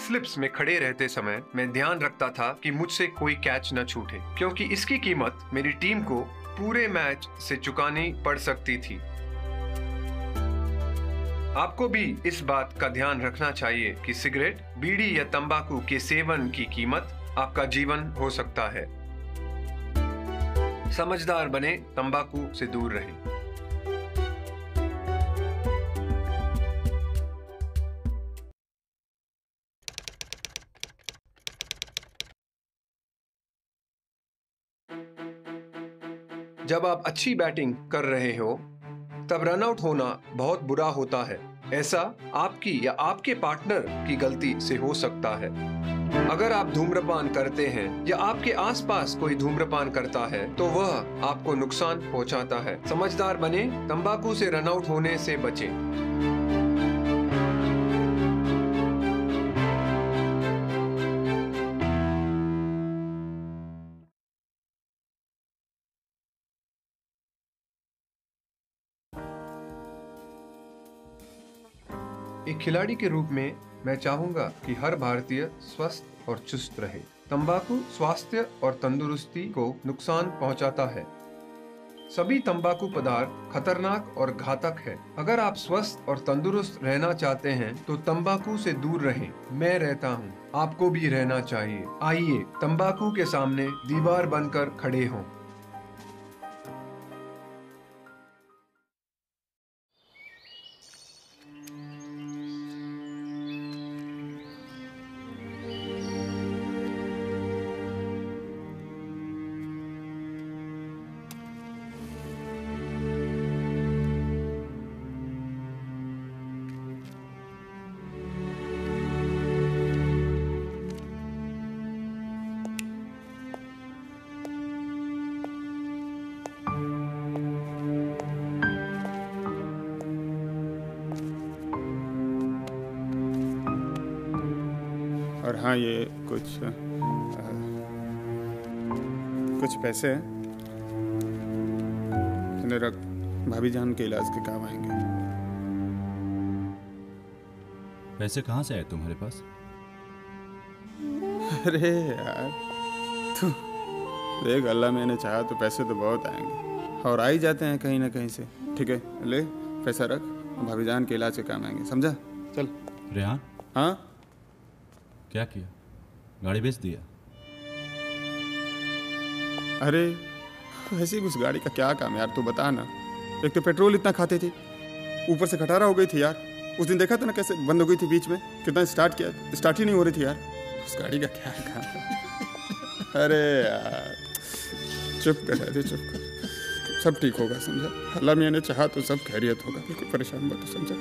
स्लिप्स में खड़े रहते समय मैं ध्यान रखता था कि मुझसे कोई कैच न छूटे, क्योंकि इसकी कीमत मेरी टीम को पूरे मैच से चुकानी पड़ सकती थी। आपको भी इस बात का ध्यान रखना चाहिए कि सिगरेट, बीड़ी या तंबाकू के सेवन की कीमत आपका जीवन हो सकता है। समझदार बने, तंबाकू से दूर रहें। जब आप अच्छी बैटिंग कर रहे हो तब रनआउट होना बहुत बुरा होता है। ऐसा आपकी या आपके पार्टनर की गलती से हो सकता है। अगर आप धूम्रपान करते हैं या आपके आसपास कोई धूम्रपान करता है तो वह आपको नुकसान पहुंचाता है। समझदार बने, तंबाकू से रनआउट होने से बचें। एक खिलाड़ी के रूप में मैं चाहूंगा कि हर भारतीय स्वस्थ और चुस्त रहे। तंबाकू स्वास्थ्य और तंदुरुस्ती को नुकसान पहुंचाता है। सभी तंबाकू पदार्थ खतरनाक और घातक है। अगर आप स्वस्थ और तंदुरुस्त रहना चाहते हैं तो तंबाकू से दूर रहें। मैं रहता हूं, आपको भी रहना चाहिए। आइए तंबाकू के सामने दीवार बनकर खड़े हों। और हाँ, ये कुछ पैसे हैं, इन्हें रख, भाभी जान के इलाज के काम आएंगे। पैसे कहाँ से आए तुम्हारे पास? अरे यार, तू देख, अल्लाह मैंने चाहा तो पैसे तो बहुत आएंगे और आ ही जाते हैं कहीं ना कहीं से। ठीक है, ले पैसा रख, भाभी जान के इलाज के काम आएंगे, समझा? चल। रेहान, हाँ क्या किया? गाड़ी बेच दिया? अरे वैसे ही उस गाड़ी का क्या काम है यार, तू बता ना। एक तो पेट्रोल इतना खाते थे, ऊपर से खटारा हो गई थी यार। उस दिन देखा था ना कैसे बंद हो गई थी बीच में, कितना स्टार्ट किया, स्टार्ट ही नहीं हो रही थी यार। उस गाड़ी का क्या काम है? अरे यार चुप कर यार, चुप कर, सब ठीक होगा, समझा? अल्लाह मियां ने चाहा तो सब खैरियत होगा, बिल्कुल परेशान मत हो, समझा?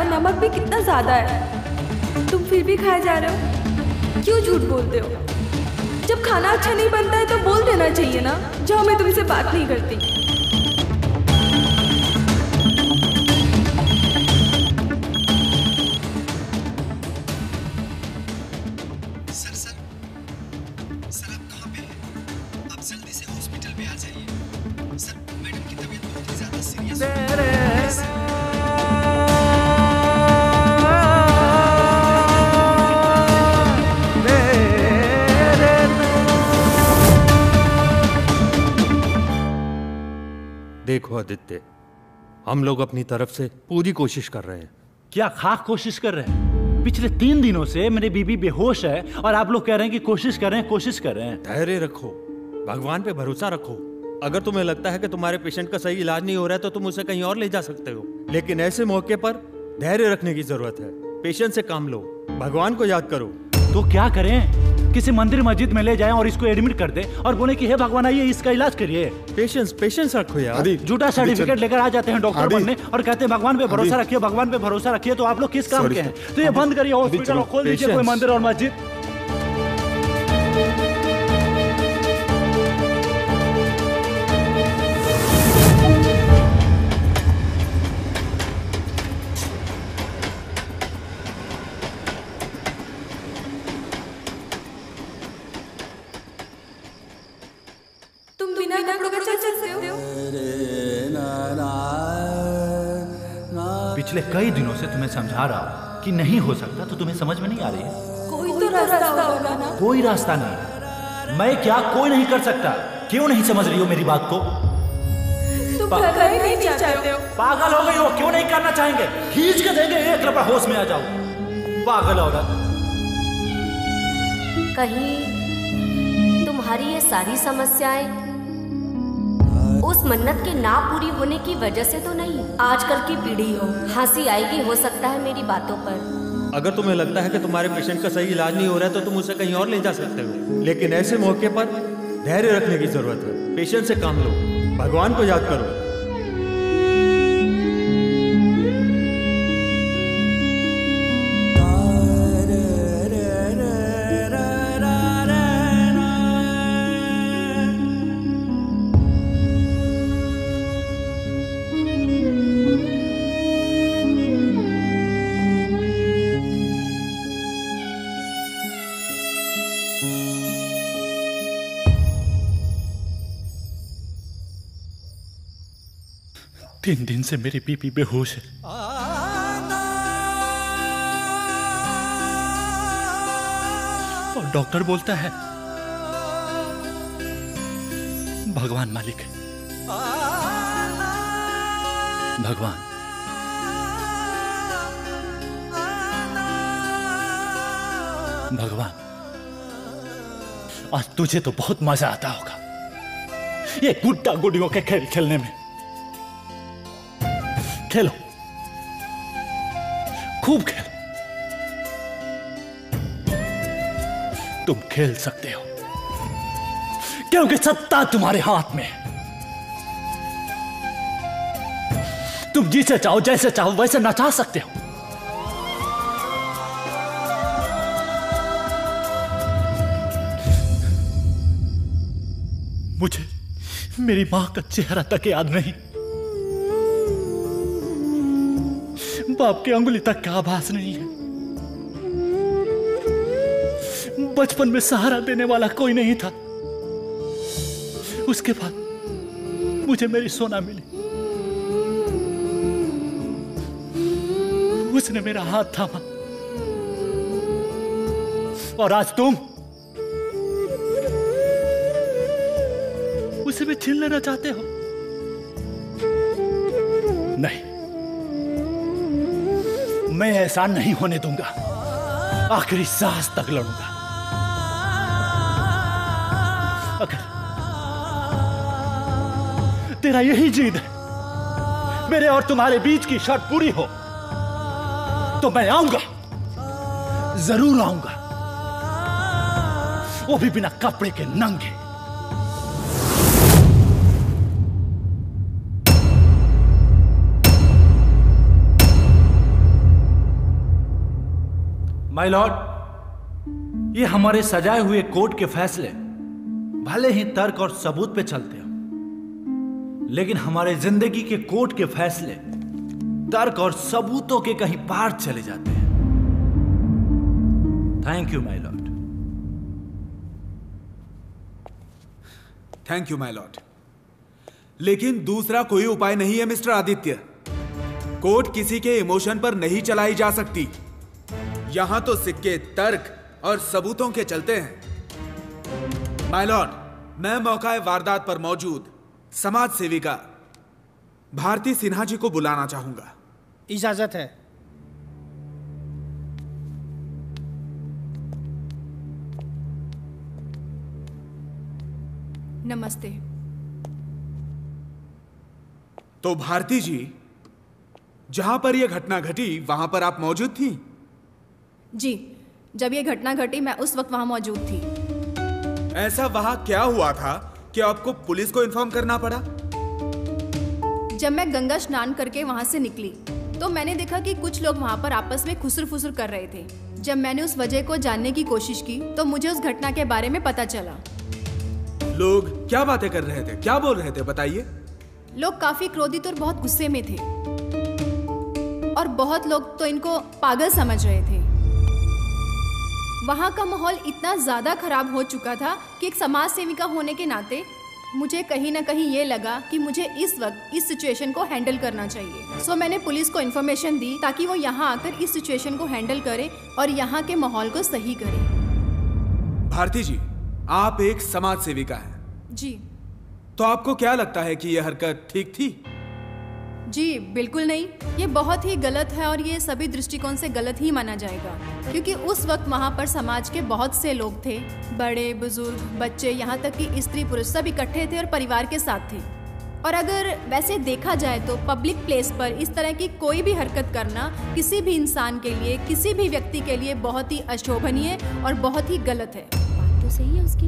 नमक भी कितना ज्यादा है, तुम फिर भी खाए जा रहे हो। क्यों झूठ बोलते हो? जब खाना अच्छा नहीं बनता है तो बोल देना चाहिए ना, जाओ मैं तुमसे बात नहीं करती। सर आप कहाँ पे हैं? आप जल्दी से हॉस्पिटल में आ जाइए। सर मैडम की तबीयत बहुत ही ज्यादा सीरियस है। देखो आदित्य, हम लोग अपनी तरफ से पूरी कोशिश कर रहे हैं। क्या खाक कोशिश कर रहे हैं? पिछले 3 दिनों से मेरी बीबी बेहोश है और आप लोग कह रहे हैं कि कोशिश कर रहे हैं, कोशिश कर रहे हैं। धैर्य रखो, भगवान पे भरोसा रखो। अगर तुम्हें लगता है कि तुम्हारे पेशेंट का सही इलाज नहीं हो रहा है तो तुम उसे कहीं और ले जा सकते हो, लेकिन ऐसे मौके पर धैर्य रखने की जरूरत है। पेशेंट से काम लो, भगवान को याद करो। तो क्या करें? किसी मंदिर मस्जिद में ले जाएं और इसको एडमिट कर दें और बोले कि हे भगवान आइए इसका इलाज करिए। पेशेंस रखो यार। झूठा सर्टिफिकेट लेकर आ जाते हैं डॉक्टर बनने और कहते हैं भगवान पे भरोसा रखिए, भगवान पे भरोसा रखिए। तो आप लोग किस काम के हैं? तो ये बंद करिए हॉस्पिटल और खोल दीजिए कोई मंदिर और मस्जिद। पिछले कई दिनों से तुम्हें समझा रहा हूँ कि नहीं हो सकता, तो तुम्हें समझ में नहीं आ रही है। कोई तो रास्ता होगा ना। कोई रास्ता नहीं। मैं क्या कोई नहीं कर सकता? क्यों नहीं समझ रही हो मेरी बात को? तुम करना ही नहीं चाहते हो। पागल हो गई हो? क्यों नहीं करना चाहेंगे? खींच के देंगे एक लपड़ा, होश में आ जाओ। पागल औरत। कहीं तुम्हारी ये सारी समस्याएं उस मन्नत के ना पूरी होने की वजह से तो नहीं? आजकल की पीढ़ी हो, हंसी आएगी हो सकता है मेरी बातों पर। अगर तुम्हें लगता है कि तुम्हारे पेशेंट का सही इलाज नहीं हो रहा है तो तुम उसे कहीं और ले जा सकते हो, लेकिन ऐसे मौके पर धैर्य रखने की जरूरत है। पेशेंट से काम लो, भगवान को याद करो। तीन दिन से मेरी बीबी बेहोश है। और डॉक्टर बोलता है भगवान मालिक है। भगवान भगवान आज तुझे तो बहुत मजा आता होगा ये गुड्डा गुडियों के खेल खेलने में। खेलो, खूब खेलो। तुम खेल सकते हो क्योंकि सत्ता तुम्हारे हाथ में है। तुम जिसे चाहो जैसे चाहो वैसे नचा सकते हो। मुझे मेरी मां का चेहरा तक याद नहीं, बाप की अंगुली तक का आभास नहीं है। बचपन में सहारा देने वाला कोई नहीं था। उसके बाद मुझे मेरी सोना मिली, उसने मेरा हाथ थामा और आज तुम उसे भी छीन लेना चाहते हो। नहीं, मैं ऐसा नहीं होने दूंगा। आखिरी सांस तक लड़ूंगा। अगर तेरा यही जिद है मेरे और तुम्हारे बीच की शर्त पूरी हो तो मैं आऊंगा, जरूर आऊंगा, वो भी बिना कपड़े के नंगे। माय लॉर्ड, ये हमारे सजाए हुए कोर्ट के फैसले भले ही तर्क और सबूत पे चलते हो, लेकिन हमारे जिंदगी के कोर्ट के फैसले तर्क और सबूतों के कहीं पार चले जाते हैं। Thank you my Lord. Thank you my Lord. लेकिन दूसरा कोई उपाय नहीं है मिस्टर आदित्य। कोर्ट किसी के इमोशन पर नहीं चलाई जा सकती। यहां तो सिक्के तर्क और सबूतों के चलते हैं। माय लॉर्ड, मैं मौका वारदात पर मौजूद समाज सेविका भारती सिन्हा जी को बुलाना चाहूंगा। इजाजत है। नमस्ते। तो भारती जी, जहां पर यह घटना घटी वहां पर आप मौजूद थी? जी, जब ये घटना घटी मैं उस वक्त वहाँ मौजूद थी। ऐसा वहाँ क्या हुआ था कि आपको पुलिस को इन्फॉर्म करना पड़ा? जब मैं गंगा स्नान करके वहाँ से निकली तो मैंने देखा कि कुछ लोग वहाँ पर आपस में खुसर फुसर कर रहे थे। जब मैंने उस वजह को जानने की कोशिश की तो मुझे उस घटना के बारे में पता चला। लोग क्या बातें कर रहे थे, क्या बोल रहे थे, बताइए। लोग काफी क्रोधित और बहुत गुस्से में थे और बहुत लोग तो इनको पागल समझ रहे थे। वहाँ का माहौल इतना ज्यादा खराब हो चुका था कि एक समाज सेविका होने के नाते मुझे कहीं ना कहीं ये लगा कि मुझे इस वक्त इस सिचुएशन को हैंडल करना चाहिए। सो मैंने पुलिस को इन्फॉर्मेशन दी ताकि वो यहाँ आकर इस सिचुएशन को हैंडल करे और यहाँ के माहौल को सही करे। भारती जी, आप एक समाज सेविका हैं। जी। तो आपको क्या लगता है कि यह हरकत ठीक थी? जी बिल्कुल नहीं, ये बहुत ही गलत है और ये सभी दृष्टिकोण से गलत ही माना जाएगा, क्योंकि उस वक्त वहाँ पर समाज के बहुत से लोग थे, बड़े बुजुर्ग बच्चे, यहाँ तक कि स्त्री पुरुष सब इकट्ठे थे और परिवार के साथ थे। और अगर वैसे देखा जाए तो पब्लिक प्लेस पर इस तरह की कोई भी हरकत करना किसी भी इंसान के लिए, किसी भी व्यक्ति के लिए बहुत ही अशोभनीय और बहुत ही गलत है। बात तो सही है उसकी।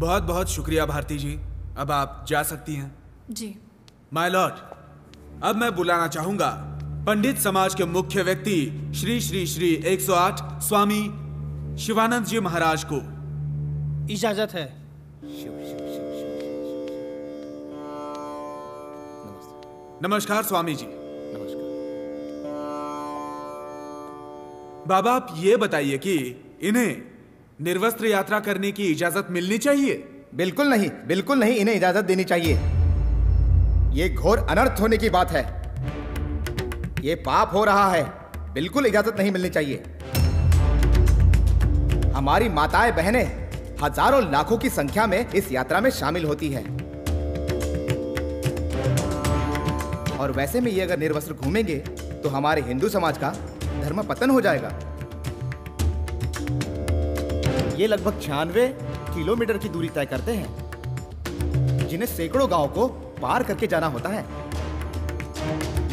बहुत बहुत शुक्रिया भारती जी, अब आप जा सकती हैं। जी। माय लॉर्ड, अब मैं बुलाना चाहूंगा पंडित समाज के मुख्य व्यक्ति श्री श्री श्री 108 स्वामी शिवानंद जी महाराज को। इजाजत है। नमस्कार स्वामी जी। बाबा, आप ये बताइए कि इन्हें निर्वस्त्र यात्रा करने की इजाजत मिलनी चाहिए? बिल्कुल नहीं, बिल्कुल नहीं, इन्हें इजाजत देनी चाहिए। ये घोर अनर्थ होने की बात है, ये पाप हो रहा है, बिल्कुल इजाजत नहीं मिलनी चाहिए। हमारी माताएं बहनें हजारों लाखों की संख्या में इस यात्रा में शामिल होती हैं। और वैसे में ये अगर निर्वस्त्र घूमेंगे तो हमारे हिंदू समाज का धर्म पतन हो जाएगा। ये लगभग 96 किलोमीटर की दूरी तय करते हैं, जिन्हें सैकड़ों गांवों को पार करके जाना होता है।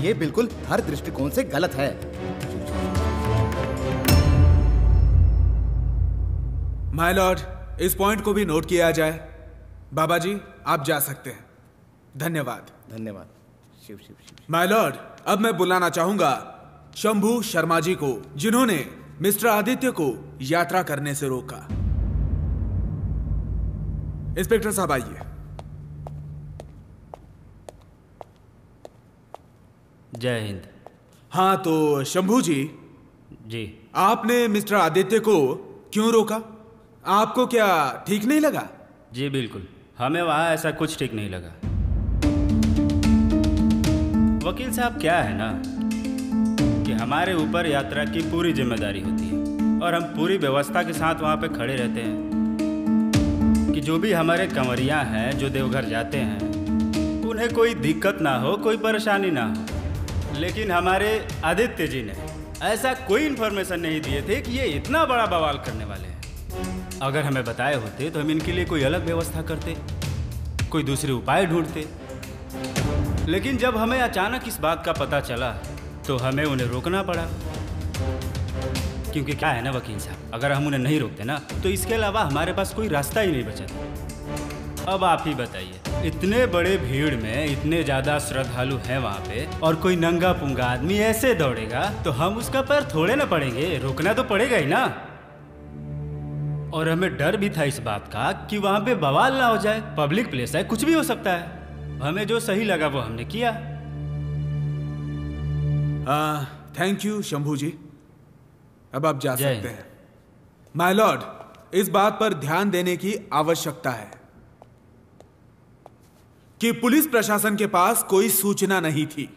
ये बिल्कुल हर दृष्टिकोण से गलत है। माय लॉर्ड, इस पॉइंट को भी नोट किया जाए। बाबा जी, आप जा सकते हैं। धन्यवाद। धन्यवाद। शिव शिव शिव। माय लॉर्ड, अब मैं बुलाना चाहूंगा शंभू शर्मा जी को, जिन्होंने मिस्टर आदित्य को यात्रा करने से रोका। इंस्पेक्टर साहब आइए। जय हिंद। हाँ, तो शंभू जी आपने मिस्टर आदित्य को क्यों रोका? आपको क्या ठीक नहीं लगा? जी बिल्कुल, हमें वहाँ ऐसा कुछ ठीक नहीं लगा। वकील साहब, क्या है ना कि हमारे ऊपर यात्रा की पूरी जिम्मेदारी होती है और हम पूरी व्यवस्था के साथ वहाँ पे खड़े रहते हैं कि जो भी हमारे कंवरियाँ हैं जो देवघर जाते हैं उन्हें कोई दिक्कत ना हो, कोई परेशानी ना हो। लेकिन हमारे आदित्य जी ने ऐसा कोई इन्फॉर्मेशन नहीं दिए थे कि ये इतना बड़ा बवाल करने वाले हैं। अगर हमें बताए होते तो हम इनके लिए कोई अलग व्यवस्था करते, कोई दूसरे उपाय ढूंढते। लेकिन जब हमें अचानक इस बात का पता चला तो हमें उन्हें रोकना पड़ा। क्योंकि क्या है ना वकील साहब, अगर हम उन्हें नहीं रोकते ना तो इसके अलावा हमारे पास कोई रास्ता ही नहीं बचा था। अब आप ही बताइए, इतने बड़े भीड़ में इतने ज़्यादा श्रद्धालु हैं वहाँ पे और कोई नंगा पुंगा आदमी ऐसे दौड़ेगा तो हम उसका पैर थोड़े ना पड़ेंगे, रोकना तो पड़ेगा ही ना। और हमें डर भी था इस बात का कि वहाँ पे बवाल ना हो जाए, पब्लिक प्लेस है, कुछ भी हो सकता है। हमें जो सही लगा वो हमने किया। थैंक यू शंभू जी, अब आप जा सकते हैं। माय लॉर्ड, इस बात पर ध्यान देने की आवश्यकता है कि पुलिस प्रशासन के पास कोई सूचना नहीं थी।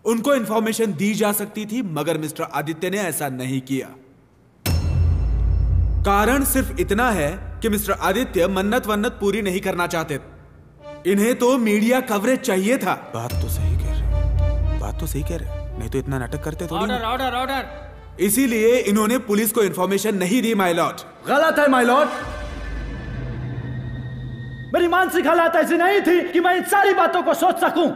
उनको इंफॉर्मेशन दी जा सकती थी, मगर मिस्टर आदित्य ने ऐसा नहीं किया। कारण सिर्फ इतना है कि मिस्टर आदित्य मन्नत वन्नत पूरी नहीं करना चाहते। इन्हें तो मीडिया कवरेज चाहिए था। बात तो सही कह रहे, बात तो सही कह रहे, नहीं तो इतना नाटक करते थोड़ी। Order order order. इसीलिए इन्होंने पुलिस को इंफॉर्मेशन नहीं दी माय लॉर्ड। गलत है माय लॉर्ड, मेरी मानसिक हालत ऐसी नहीं थी कि मैं इन सारी बातों को सोच सकूं।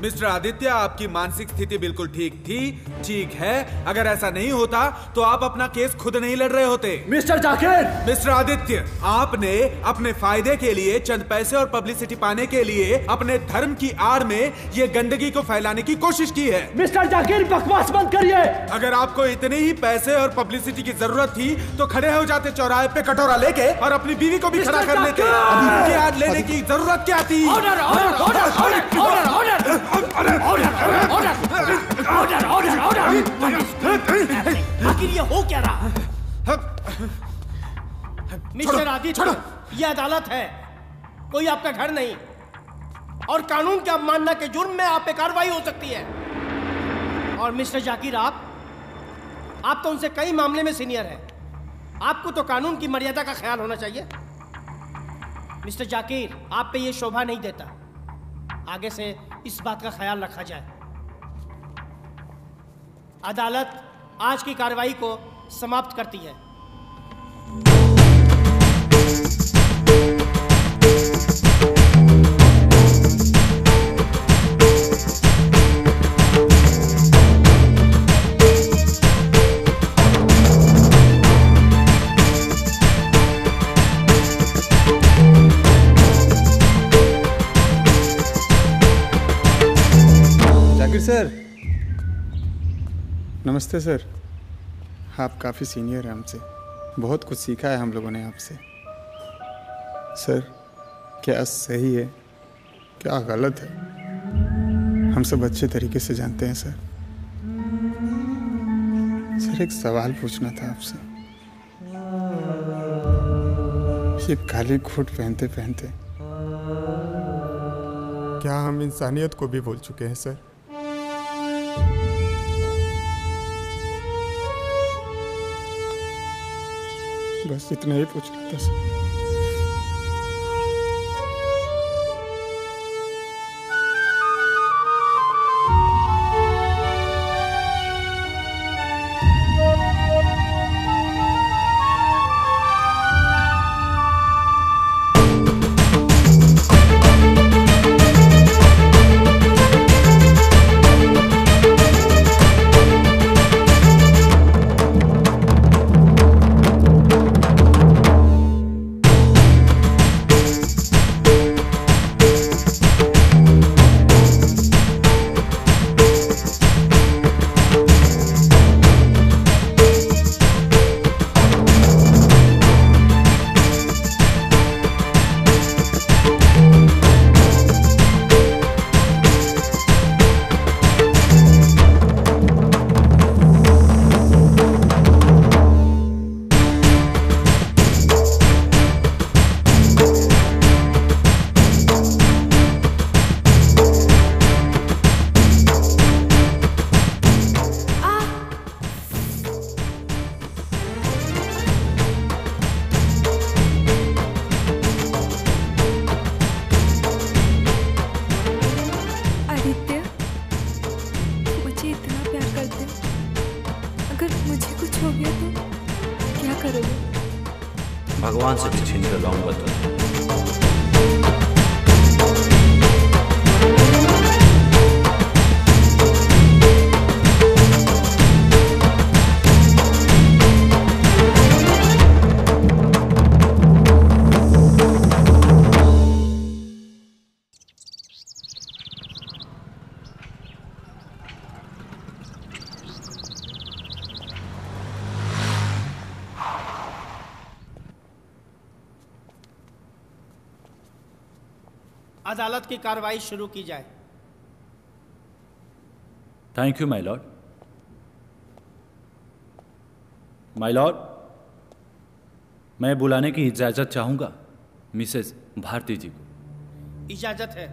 मिस्टर आदित्य, आपकी मानसिक स्थिति बिल्कुल ठीक थी, ठीक है। अगर ऐसा नहीं होता तो आप अपना केस खुद नहीं लड़ रहे होते। मिस्टर जाकिर! मिस्टर आदित्य, आपने अपने फायदे के लिए, चंद पैसे और पब्लिसिटी पाने के लिए अपने धर्म की आड़ में ये गंदगी को फैलाने की कोशिश की है। मिस्टर जाकिर, बकवास बंद करिए। अगर आपको इतने ही पैसे और पब्लिसिटी की जरूरत थी तो खड़े हो जाते चौराहे पे कटोरा लेके और अपनी बीवी को भी खड़ा कर लेते। अभी उनकी आड़ लेने की जरूरत क्या थी? Order order order order order order order order. आखिर ये हो क्या रहा? मिस्टर आदित्य, ये अदालत है, कोई आपका घर नहीं, और कानून की अवमानना के जुर्म में आप पे कार्रवाई हो सकती है। और मिस्टर जाकिर, आप तो उनसे कई मामले में सीनियर हैं, आपको तो कानून की मर्यादा का ख्याल होना चाहिए। मिस्टर जाकिर, आप पे ये शोभा नहीं देता, आगे से इस बात का ख्याल रखा जाए। अदालत आज की कार्रवाई को समाप्त करती है। जाकिर सर, नमस्ते सर। आप काफ़ी सीनियर हैं हमसे, बहुत कुछ सीखा है हम लोगों ने आपसे। सर, क्या सही है, क्या गलत है, हम सब अच्छे तरीके से जानते हैं सर। सर, एक सवाल पूछना था आपसे। ये काली कोट पहनते पहनते क्या हम इंसानियत को भी भूल चुके हैं सर? बस इतना ही पूछना था सर। भगवान से भी छीन कर लाऊंगा तो। अदालत की कार्रवाई शुरू की जाए। Thank you my Lord. My Lord, मैं बुलाने की इजाजत चाहूंगा मिसेस भारती जी को। इजाजत है।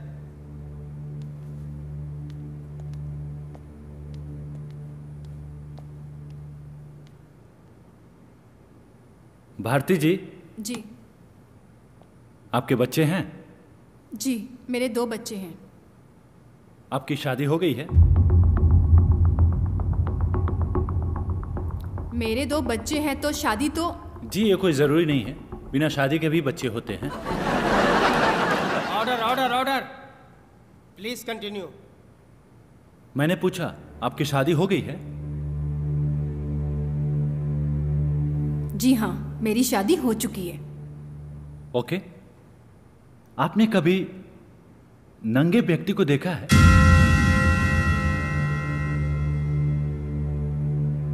भारती जी। जी। आपके बच्चे हैं? जी, मेरे 2 बच्चे हैं। आपकी शादी हो गई है? मेरे 2 बच्चे हैं तो शादी तो। जी, ये कोई जरूरी नहीं है, बिना शादी के भी बच्चे होते हैं। Order order order, please continue. मैंने पूछा आपकी शादी हो गई है? जी हाँ, मेरी शादी हो चुकी है। ओके। आपने कभी नंगे व्यक्ति को देखा है?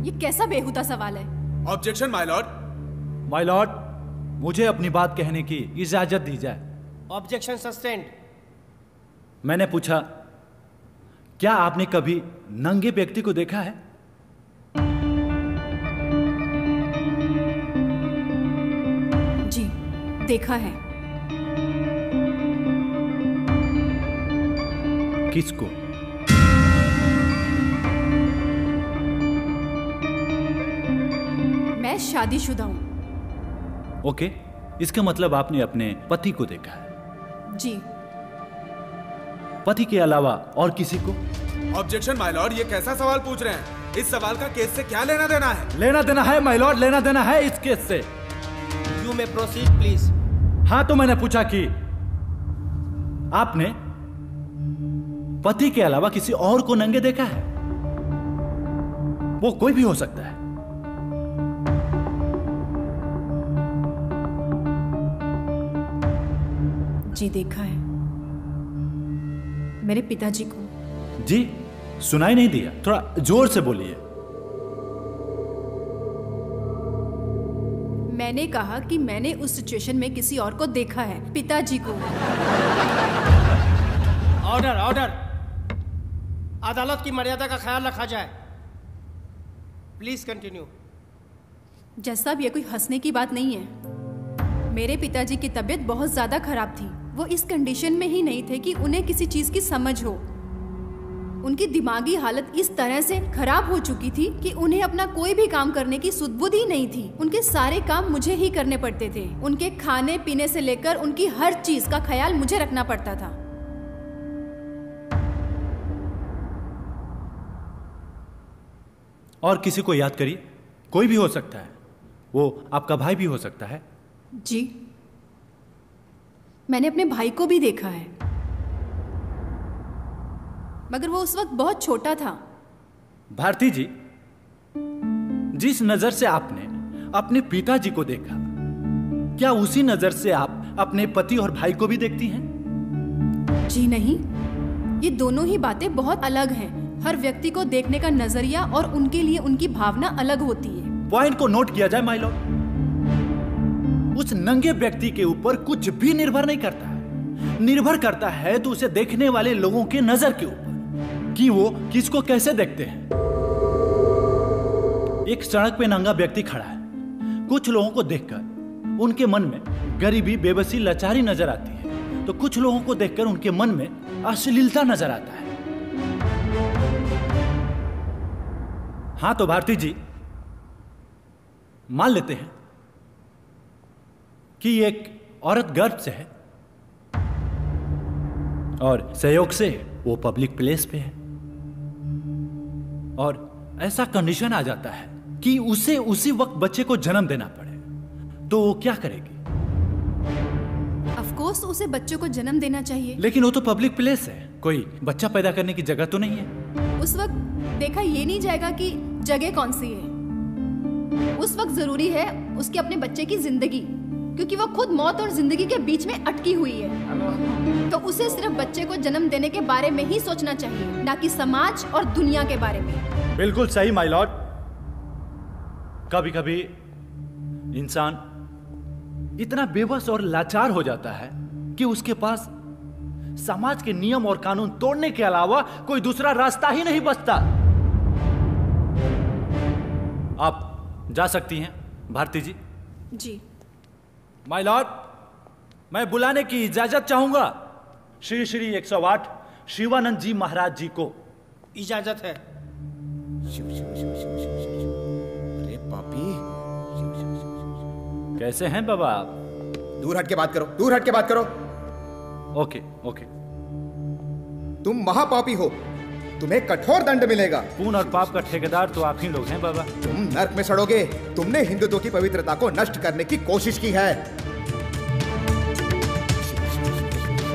ये कैसा बेहुदा सवाल है? Objection my Lord. My Lord, मुझे अपनी बात कहने की इजाजत दी जाए। Objection sustained. मैंने पूछा क्या आपने कभी नंगे व्यक्ति को देखा है? जी, देखा है। किसको? मैं शादीशुदा हूं। ओके, इसका मतलब आपने अपने पति को देखा है? जी। पति के अलावा और किसी को? ऑब्जेक्शन माय लॉर्ड, ये कैसा सवाल पूछ रहे हैं? इस सवाल का केस से क्या लेना देना है? लेना देना है माय लॉर्ड, लेना देना है इस केस से। You may proceed please. हाँ, तो मैंने पूछा कि आपने पति के अलावा किसी और को नंगे देखा है? वो कोई भी हो सकता है। जी, देखा है। मेरे पिताजी को। जी, सुनाई नहीं दिया, थोड़ा जोर से बोलिए। मैंने कहा कि मैंने उस सिचुएशन में किसी और को देखा है, पिताजी को। Order, order. अदालत की मर्यादा का ख्याल रखा जाए। Please continue. जैसा भी ये कोई हंसने की बात नहीं है। मेरे पिताजी की तबीयत बहुत ज्यादा खराब थी। वो इस कंडीशन में ही नहीं थे कि उन्हें किसी चीज की समझ हो। उनकी दिमागी हालत इस तरह से खराब हो चुकी थी कि उन्हें अपना कोई भी काम करने की सुध-बुध ही नहीं थी। उनके सारे काम मुझे ही करने पड़ते थे। उनके खाने पीने से लेकर उनकी हर चीज का ख्याल मुझे रखना पड़ता था। और किसी को याद करिए, कोई भी हो सकता है। वो आपका भाई भी हो सकता है। जी, मैंने अपने भाई को भी देखा है, मगर वो उस वक्त बहुत छोटा था। भारती जी, जिस नजर से आपने अपने पिताजी को देखा, क्या उसी नजर से आप अपने पति और भाई को भी देखती हैं? जी नहीं, ये दोनों ही बातें बहुत अलग हैं। हर व्यक्ति को देखने का नजरिया और उनके लिए उनकी भावना अलग होती है। पॉइंट को नोट किया जाए माय लॉर्ड। उस नंगे व्यक्ति के ऊपर कुछ भी निर्भर नहीं करता है। निर्भर करता है तो उसे देखने वाले लोगों के नजर के ऊपर कि वो किसको कैसे देखते हैं। एक सड़क पे नंगा व्यक्ति खड़ा है। कुछ लोगों को देखकर उनके मन में गरीबी, बेबसी, लाचारी नजर आती है, तो कुछ लोगों को देखकर उनके मन में अश्लीलता नजर आता है। हाँ, तो भारती जी, मान लेते हैं कि एक औरत गर्भ से है और संयोग से वो पब्लिक प्लेस पे है, और ऐसा कंडीशन आ जाता है कि उसे उसी वक्त बच्चे को जन्म देना पड़े, तो वो क्या करेगी? ऑफ कोर्स उसे बच्चों को जन्म देना चाहिए। लेकिन वो तो पब्लिक प्लेस है, कोई बच्चा पैदा करने की जगह तो नहीं है। उस वक्त देखा ये नहीं जाएगा कि जगह कौन सी है। उस वक्त जरूरी है उसके अपने बच्चे की जिंदगी, क्योंकि वो खुद मौत और जिंदगी के बीच में अटकी हुई है। तो उसे सिर्फ बच्चे को जन्म देने के बारे में ही सोचना चाहिए, ना कि समाज और दुनिया के बारे में। बिल्कुल सही माय लॉर्ड। कभी कभी इंसान इतना बेबस और लाचार हो जाता है कि उसके पास समाज के नियम और कानून तोड़ने के अलावा कोई दूसरा रास्ता ही नहीं बचता। आप जा सकती हैं भारती जी। जी माय लॉर्ड, मैं बुलाने की इजाजत चाहूंगा श्री श्री 108 शिवानंद जी महाराज जी को। इजाजत है। अरे पापी, कैसे हैं बाबा आप? दूर हट के बात करो, दूर हट के बात करो। Okay okay. तुम महापापी हो, तुम्हें कठोर दंड मिलेगा। पुण्य और पाप का ठेकेदार तो आप ही लोग हैं बाबा। तुम नर्क में सड़ोगे। तुमने हिंदुत्व की पवित्रता को नष्ट करने की कोशिश की है।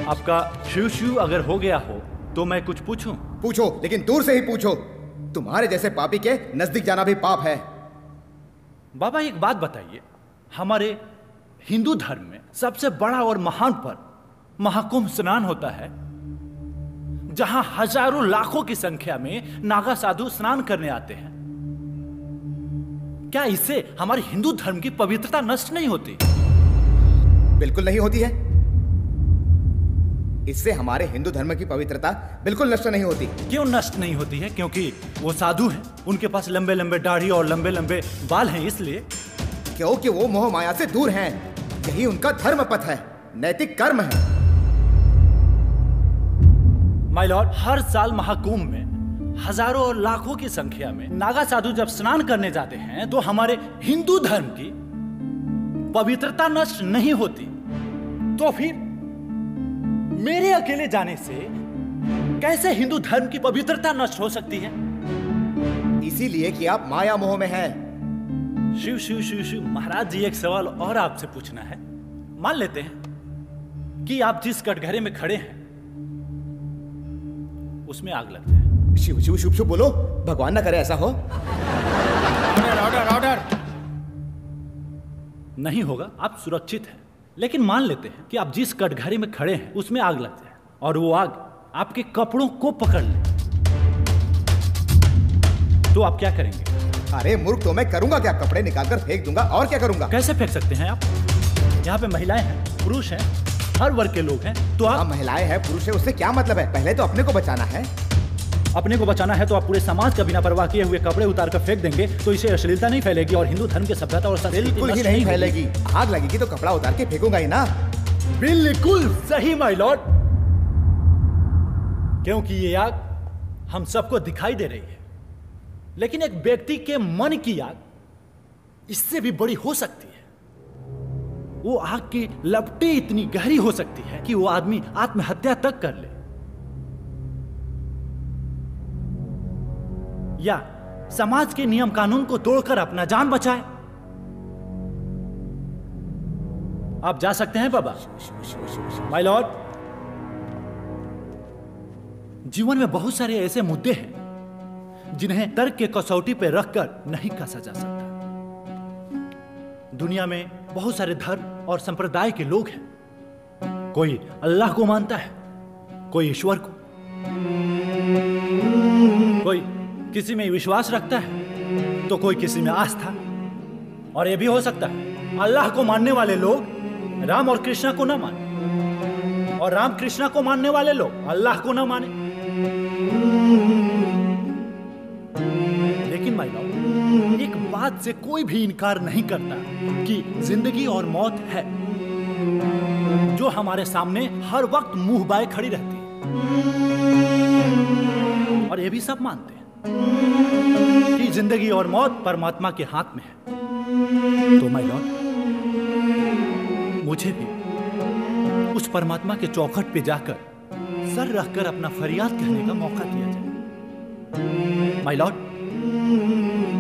आपका शिव शिव अगर हो गया हो तो मैं कुछ पूछूं? पूछो, लेकिन दूर से ही पूछो। तुम्हारे जैसे पापी के नजदीक जाना भी पाप है। बाबा एक बात बताइए, हमारे हिंदू धर्म में सबसे बड़ा और महान पर्व महाकुंभ स्नान होता है, जहां हजारों लाखों की संख्या में नागा साधु स्नान करने आते हैं। क्या इससे हमारे हिंदू धर्म की पवित्रता नष्ट नहीं होती? बिल्कुल नहीं होती है। इससे हमारे हिंदू धर्म की पवित्रता बिल्कुल नष्ट नहीं होती। क्यों नष्ट नहीं होती है? क्योंकि वो साधु हैं, उनके पास लंबे लंबे दाढ़ी और लंबे लंबे बाल हैं, इसलिए। क्योंकि वो मोह माया से दूर हैं। यही उनका धर्म पथ है, नैतिक कर्म है। माय लॉर्ड, हर साल महाकुंभ में हजारों और लाखों की संख्या में नागा साधु जब स्नान करने जाते हैं तो हमारे हिंदू धर्म की पवित्रता नष्ट नहीं होती। तो फिर मेरे अकेले जाने से कैसे हिंदू धर्म की पवित्रता नष्ट हो सकती है? इसीलिए कि आप माया मोह में हैं। शिव शिव शिव शिव। महाराज जी, एक सवाल और आपसे पूछना है। मान लेते हैं कि आप जिस कटघरे में खड़े हैं उसमें आग लग जाए। शिव शिव शुभ शुभ बोलो, भगवान ना करे ऐसा हो। Order order order. नहीं होगा, आप सुरक्षित हैं। लेकिन मान लेते हैं कि आप जिस कटघरे में खड़े हैं उसमें आग लग जाए और वो आग आपके कपड़ों को पकड़ ले, तो आप क्या करेंगे? अरे मूर्ख, तो मैं करूंगा क्या? कपड़े निकालकर फेंक दूंगा। और क्या करूंगा? कैसे फेंक सकते हैं आप? यहाँ पे महिलाएं हैं, पुरुष हैं, हर वर्ग के लोग हैं। तो आप महिलाएं हैं, पुरुष है, उससे क्या मतलब है? पहले तो अपने को बचाना है। अपने को बचाना है तो आप पूरे समाज का बिना परवाह किए हुए कपड़े उतार कर फेंक देंगे तो इसे अश्लीलता नहीं फैलेगी और हिंदू धर्म के सभ्यता और संस्कृति बिल्कुल ही नहीं फैलेगी। आग लगेगी तो कपड़ा उतार के फेंकूंगा ही ना। बिल्कुल सही माय लॉर्ड, क्योंकि ये आग हम सबको दिखाई दे रही है, लेकिन एक व्यक्ति के मन की आग इससे भी बड़ी हो सकती है। वो आग की लपटें इतनी गहरी हो सकती है कि वो आदमी आत्महत्या तक कर ले या समाज के नियम कानून को तोड़कर अपना जान बचाए। आप जा सकते हैं बाबा। माय लॉर्ड, जीवन में बहुत सारे ऐसे मुद्दे हैं जिन्हें तर्क के कसौटी पर रखकर नहीं कसा जा सकता। दुनिया में बहुत सारे धर्म और संप्रदाय के लोग हैं। कोई अल्लाह को मानता है, कोई ईश्वर को, कोई किसी में विश्वास रखता है तो कोई किसी में आस्था। और यह भी हो सकता है अल्लाह को मानने वाले लोग राम और कृष्णा को ना माने और राम कृष्णा को मानने वाले लोग अल्लाह को ना माने। लेकिन भाई लॉर्ड, एक बात से कोई भी इनकार नहीं करता कि जिंदगी और मौत है जो हमारे सामने हर वक्त मुंह बाए खड़ी रहती है। और ये भी सब मानते हैं कि जिंदगी और मौत परमात्मा के हाथ में है। तो माय लॉर्ड, मुझे भी उस परमात्मा के चौखट पे जाकर सर रखकर अपना फरियाद कहने का मौका दिया जाए। माय लॉर्ड,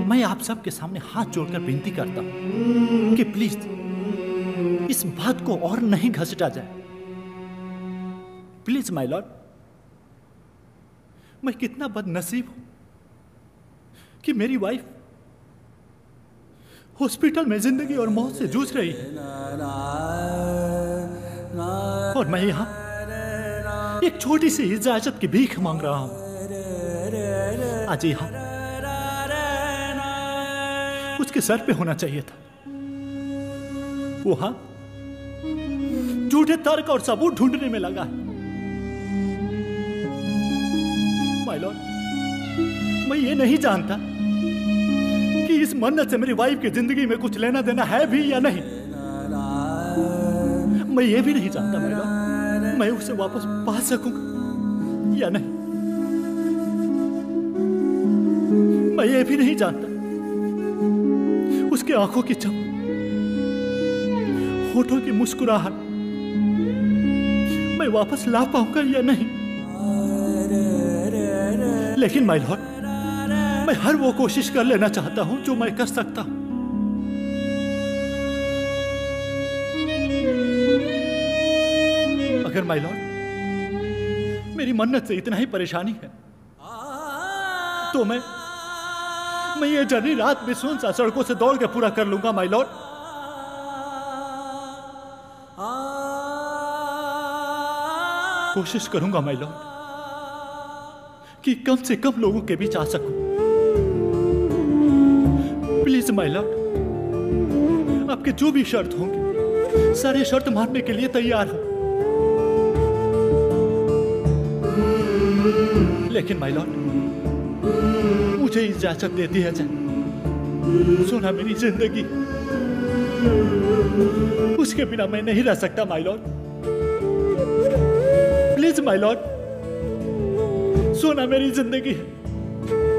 मैं आप सबके सामने हाथ जोड़कर विनती करता हूं कि प्लीज इस बात को और नहीं घसीटा जाए। प्लीज माय लॉर्ड, मैं कितना बदनसीब हूं कि मेरी वाइफ हॉस्पिटल में जिंदगी और मौत से जूझ रही है और मैं यहां एक छोटी सी इजाजत की भीख मांग रहा हूं। आज यहां उसके सर पे होना चाहिए था। वहां झूठे तर्क और सबूत ढूंढने में लगा है। माय लॉर्ड, मैं ये नहीं जानता कि इस मन्नत से मेरी वाइफ की जिंदगी में कुछ लेना देना है भी या नहीं। मैं ये भी नहीं जानता माय लॉर्ड, मैं उसे वापस पा सकूंगा या नहीं। मैं ये भी नहीं जानता उसकी आंखों की चमक, होठों की मुस्कुराहट मैं वापस ला पाऊंगा या नहीं। लेकिन माय लॉर्ड, मैं हर वो कोशिश कर लेना चाहता हूं जो मैं कर सकता हूं। अगर माय लॉर्ड मेरी मन्नत से इतना ही परेशानी है तो मैं ये जर्नी रात में सुनसान सड़कों से दौड़ के पूरा कर लूंगा माय लॉर्ड। कोशिश करूंगा माय लॉर्ड कि कम से कम लोगों के बीच आ सकूं। प्लीज माय लॉर्ड, आपके जो भी शर्त होंगे सारे शर्त मानने के लिए तैयार हूं। लेकिन माय लॉर्ड मुझे इजाजत दे दी जाए। सोना मेरी जिंदगी, उसके बिना मैं नहीं रह सकता my Lord. Please my Lord, सोना मेरी जिंदगी है,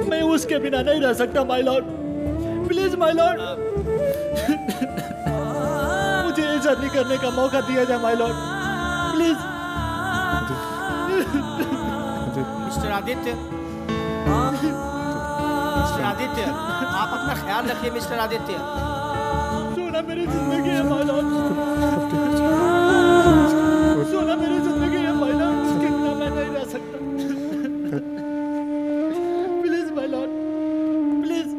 मैं उसके बिना नहीं रह सकता my Lord. Please my Lord, मुझे ये जर्नी करने का मौका दिया जाए my Lord, please. Mister Aditya, mister Aditya, आप अपना ख्याल रखिए मिस्टर आदित्य। सोना मेरी जिंदगी है माय लॉर्ड, सोना मेरी जिंदगी है माय लॉर्ड, उसके बिना मैं नहीं रह सकता। Please my Lord, please.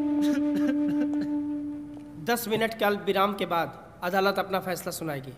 10 minute के अल्प विराम के बाद अदालत अपना फैसला सुनाएगी।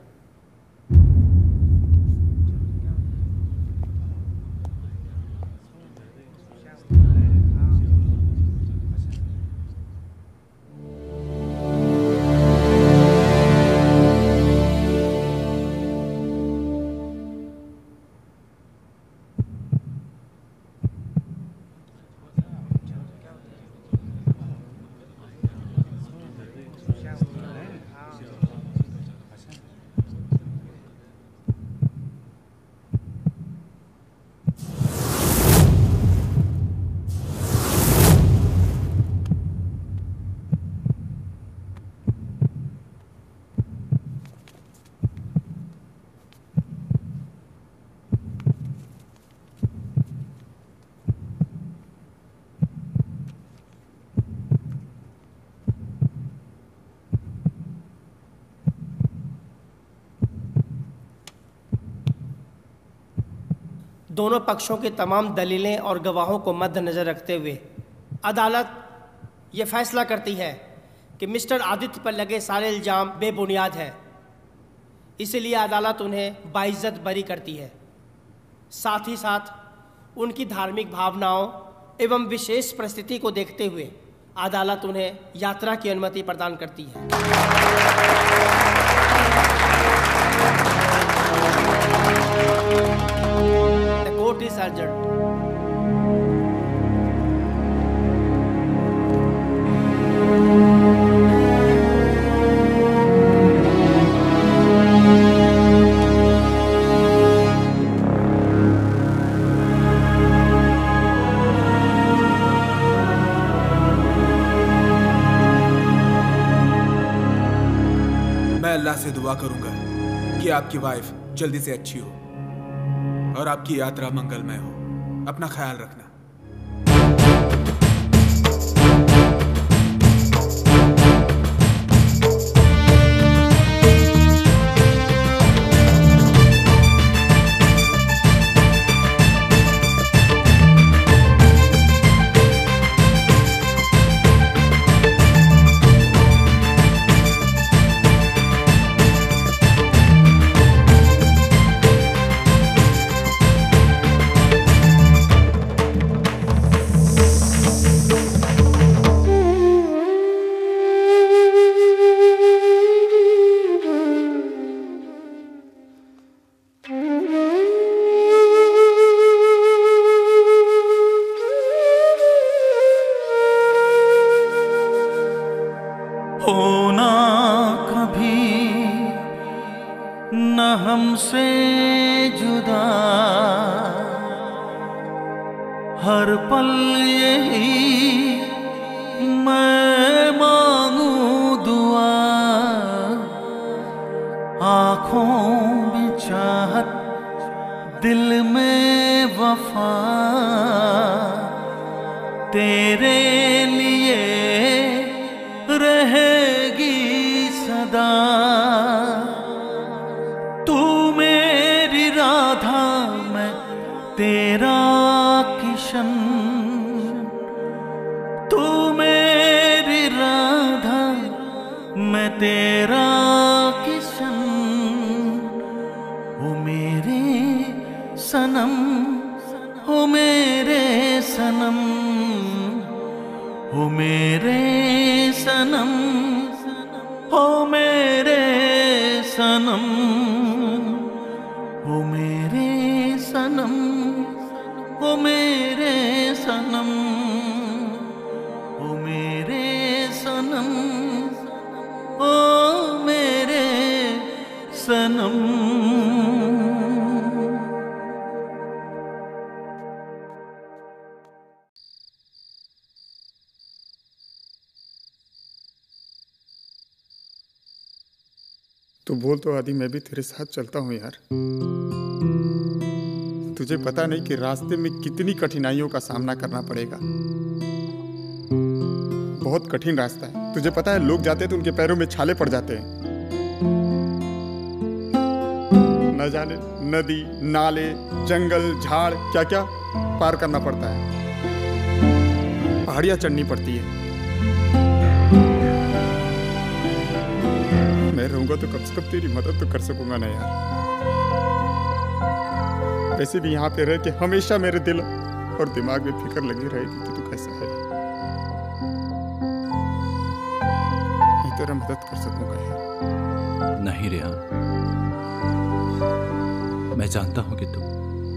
दोनों पक्षों की तमाम दलीलें और गवाहों को मद्देनजर रखते हुए अदालत ये फैसला करती है कि मिस्टर आदित्य पर लगे सारे इल्ज़ाम बेबुनियाद है। इसलिए अदालत उन्हें बाइज्जत बरी करती है। साथ ही साथ उनकी धार्मिक भावनाओं एवं विशेष परिस्थिति को देखते हुए अदालत उन्हें यात्रा की अनुमति प्रदान करती है। Court is adjourned. मैं अल्लाह से दुआ करूंगा कि आपकी वाइफ जल्दी से अच्छी हो और आपकी यात्रा मंगलमय हो। अपना ख्याल रखना। होना कभी न हमसे जुदा, हर पल यही मैं मांगू दुआ। आँखों में चाहत, दिल में वफा, तेरे लिए रहेगी सदा। तू मेरी राधा, मैं तेरा मैं तेरा किशन, ओ मेरे सनम, ओ मेरे सनम, ओ मेरे सनम, ओ मेरे सनम, ओ मेरे सनम, ओ मेरे सनम, ओ मेरे सनम, ओ मेरे सनम। तू बोल तो आदि, मैं भी तेरे साथ चलता हूँ यार। तुझे पता नहीं कि रास्ते में कितनी कठिनाइयों का सामना करना पड़ेगा। बहुत कठिन रास्ता है। तुझे पता है, लोग जाते तो उनके पैरों में छाले पड़ जाते हैं। न जाने नदी, नाले, जंगल, झाड़ क्या क्या पार करना पड़ता है। पहाड़ियां चढ़नी पड़ती है। मैं रहूंगा तो कम से कम तेरी मदद तो कर सकूंगा ना यार। वैसे भी यहाँ पे रह के हमेशा मेरे दिल और दिमाग में फिक्र लगी रहेगी कि तू कैसा है। मैं तेरा मदद कर सकूंगा यार। नहीं रेहान, मैं जानता हूं कि तुम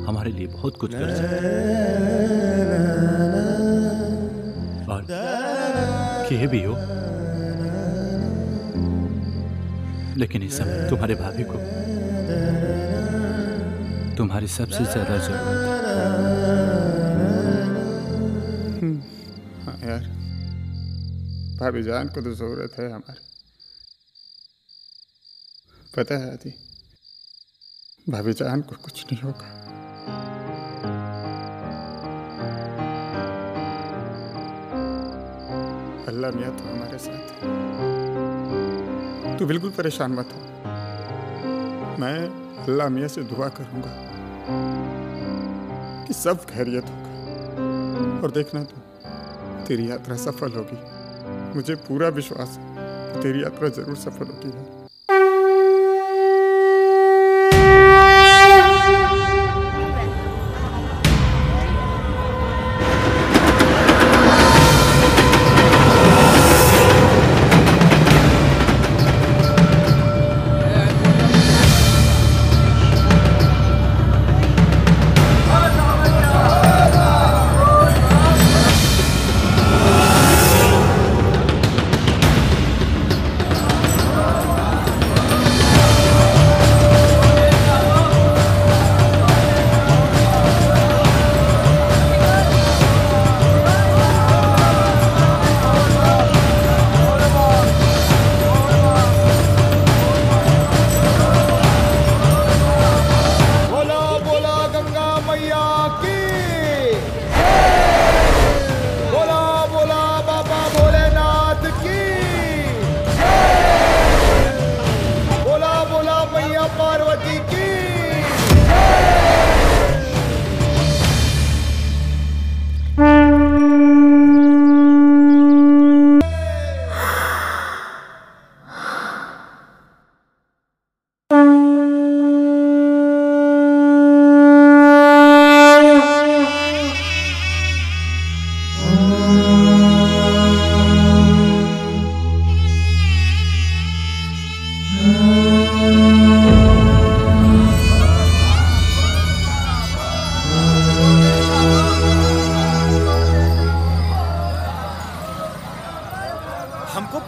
हमारे लिए बहुत कुछ कर सकते हो और किए भी हो, लेकिन इस समय तुम्हारे भाभी को तुम्हारी सबसे ज्यादा जरूरत है। हाँ यार, भाभी जान को तो जरूरत है हमारी। पता है आदि, भाभी जान को कुछ नहीं होगा। अल्लाह मियाँ तो हमारे साथ है। तू बिल्कुल परेशान मत हो। मैं अल्लाह मियाँ से दुआ करूंगा कि सब खैरियत होगा। और देखना तू, तेरी यात्रा सफल होगी। मुझे पूरा विश्वास है तेरी यात्रा जरूर सफल होगी यार।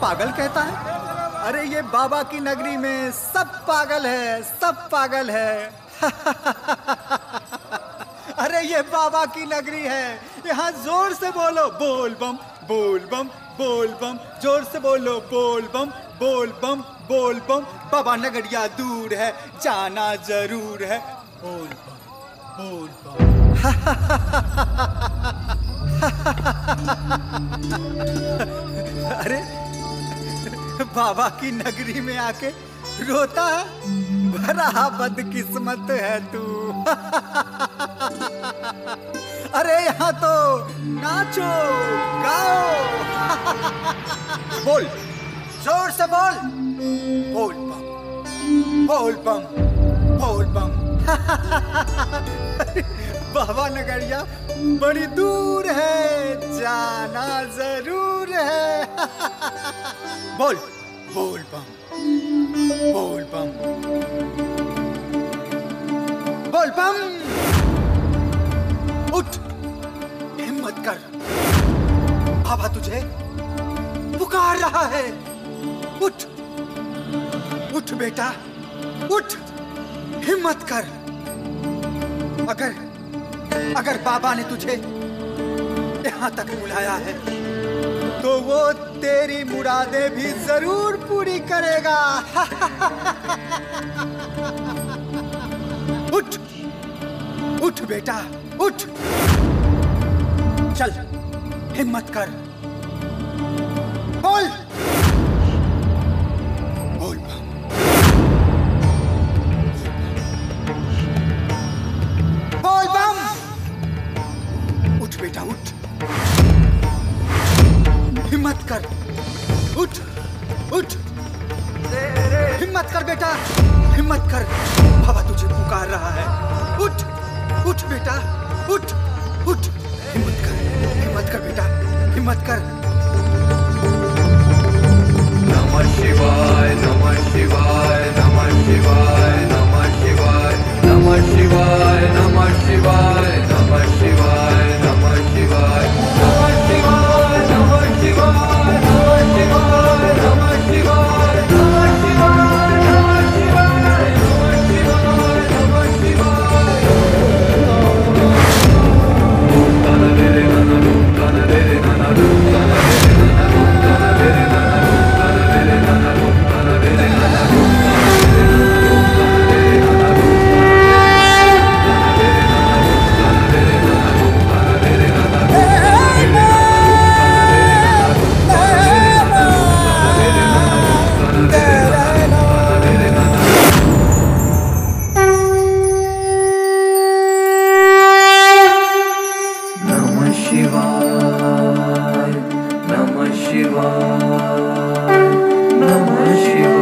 पागल कहता है? अरे ये बाबा की नगरी में सब पागल है, सब पागल है। अरे ये बाबा की नगरी है। यहाँ जोर से बोलो बोल बम बोल बम बोल बम, जोर से बोलो बोल बम बोल बम बोल बम। बाबा नगरिया दूर है, जाना जरूर है। बोल बम बोल बम। अरे बाबा की नगरी में आके रोता है? बड़ा बदकिस्मत है तू। अरे यहाँ तो नाचो गाओ। बोल जोर से बोल। बोल बम, बोल बम, बोल बम। बाबा नगरिया बड़ी दूर है, जाना जरूर है। बोल, बोल बम, बोल बम, बोल बम। उठ, हिम्मत कर, बाबा तुझे पुकार रहा है। उठ, उठ बेटा, उठ, हिम्मत कर। अगर बाबा ने तुझे यहाँ तक बुलाया है तो वो तेरी मुरादें भी जरूर पूरी करेगा। उठ, उठ बेटा, उठ, चल, हिम्मत कर। बोल, बोल बम, बोल बम। उठ बेटा, उठ, हिम्मत कर। उठ, उठ, हिम्मत कर बेटा, हिम्मत कर। बाबा तुझे पुकार रहा है। उठ, उठ बेटा, उठ, उठ, हिम्मत कर, हिम्मत कर बेटा, हिम्मत कर। नमः शिवाय, नमः शिवाय, नमः शिवाय, नमः शिवाय, नमः शिवाय, नमः शिवाय, नमः शिवाय, नमः शिवाय, नमः शिवाय, नमः शिवाय, नमः शिवाय, नमः शिवाय, नमः शिवाय, नमः शिवाय, नमः शिवाय,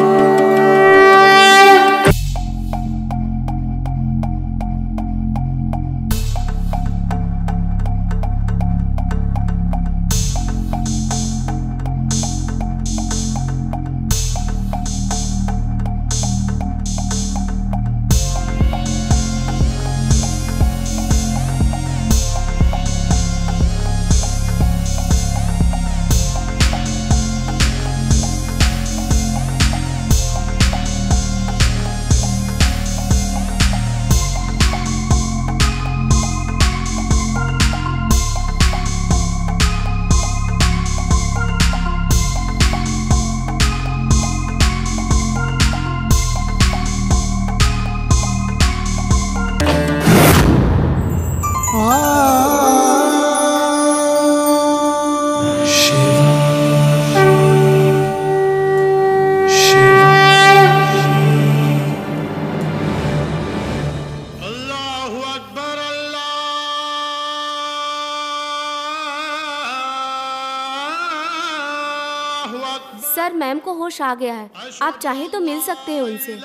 सर, मैम को होश आ गया है, आप चाहें तो मिल सकते हैं उनसे।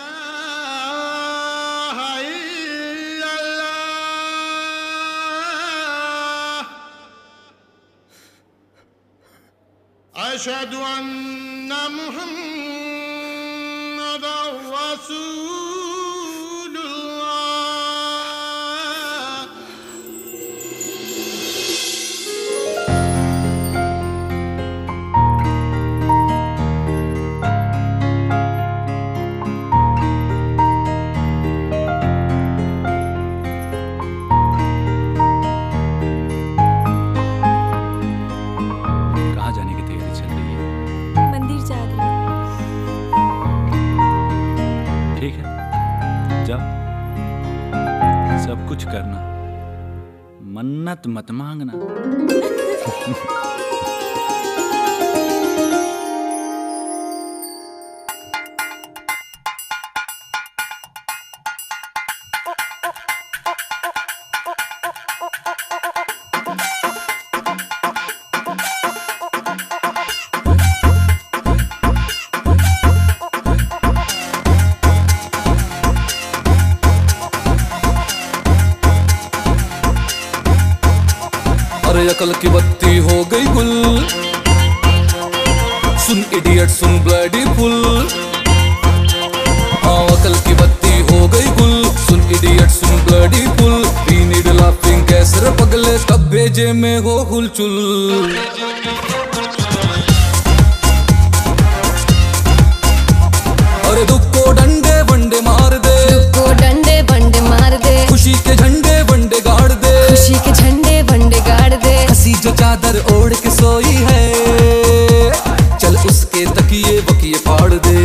अशहदु अन्ना मुहम्मदर रसूलुल्लाह। कहाँ जाने की तैयारी चल रही है? मंदिर जा रही हूँ। ठीक है, जाओ। सब कुछ करना, मन्नत मत मांगना। अकल की बत्ती हो गई गुल। सुन इडियट सुन ब्लडी फुल, हाँ अकल की बत्ती हो गई गुल। सुन इडियट सुन bloody fool, we need laughing कैसर पगले तब भेजे में हो हुलचुल। अरे दुख को डंडे वंडे मार दे, दुख को डंडे वंडे मार दे, खुशी के झंडे वंडे गाड़ दे, खुशी के झंडे वंडे गाड़ दे। हंसी जो चादर ओढ़ के सोई है, चल उसके तकिए वकिए फाड़ दे।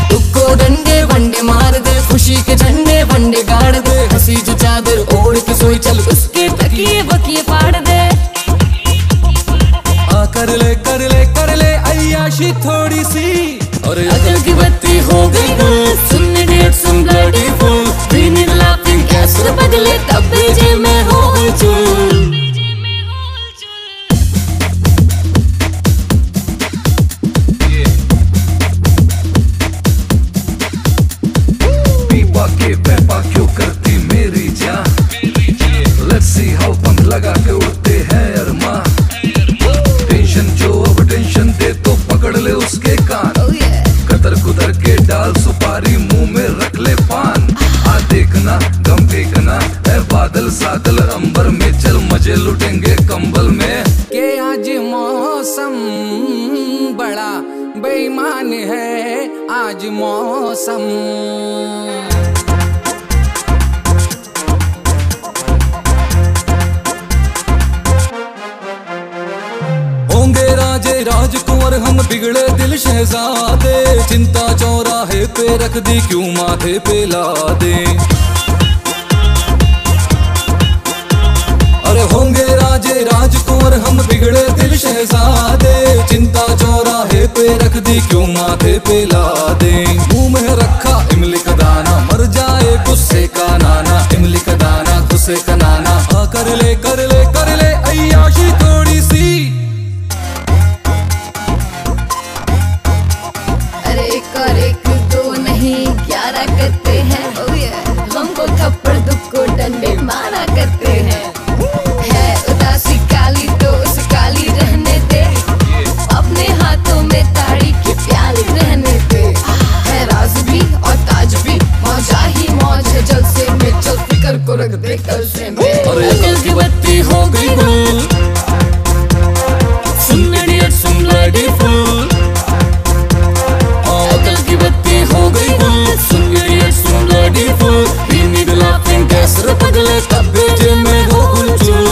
दुख को डंडे वंडे मार दे, खुशी के झंडे वंडे गाड़ दे, हंसी जो चादर ओढ़ के सोई चल उसके तकिए वकिए फाड़ दे। कर ले अय्याशी थोड़ी सी, और अकल की बत्ती हो गई गुल। सुन इडियट सुन bloody fool, we need laughing कैसर पगले तब भेजे में हो हुलचुल। पेपा क्यों करती मेरी जान, लेट्स सी हाउ पंख लगा के उड़ते हैं अरमा। टेंशन जो अब टेंशन दे तो पकड़ ले उसके कान, कतर कुतर के डाल सुपारी मुंह में रख ले पान। आ देखना गम देखना है बादल सादल अंबर में, चल मजे लुटेंगे कंबल में। के आज मौसम बड़ा बेईमान है, आज मौसम। राजकुंवर हम बिगड़े दिल शहजादे, चिंता चौराहे पे रख दी क्यों माथे पे ला दे। अरे होंगे राजे राजकुंवर हम बिगड़े दिल शहजादे, चिंता चौराहे पे रख दी क्यों माथे पे ला दे। मुंह में रखा इमली का दाना, मर जाए गुस्से का नाना, इमली का दाना गुस्से का नाना। कर ले अय्याशी थोड़ी सी। एक और एक दो नहीं 11 करते हैं, हमको थप्पड़ दुख को डंडे मारा करते हैं। है उदासी काली तो उस काली रहने दे, अपने हाथों में ताड़ी की प्याली रहने दे। है राज भी और ताज भी, मौजा ही मौज है जलसे में, चल फिकर को रख दे कल से में। अकल की बत्ती हो गई गुल। सुन इडियट सुन ब्लडी फुल, अकल की बत्ती हो गई गुल। सुन इडियट सुन bloody fool, we need laughing कैसर पगले तब भेजे में हो हुलचुल।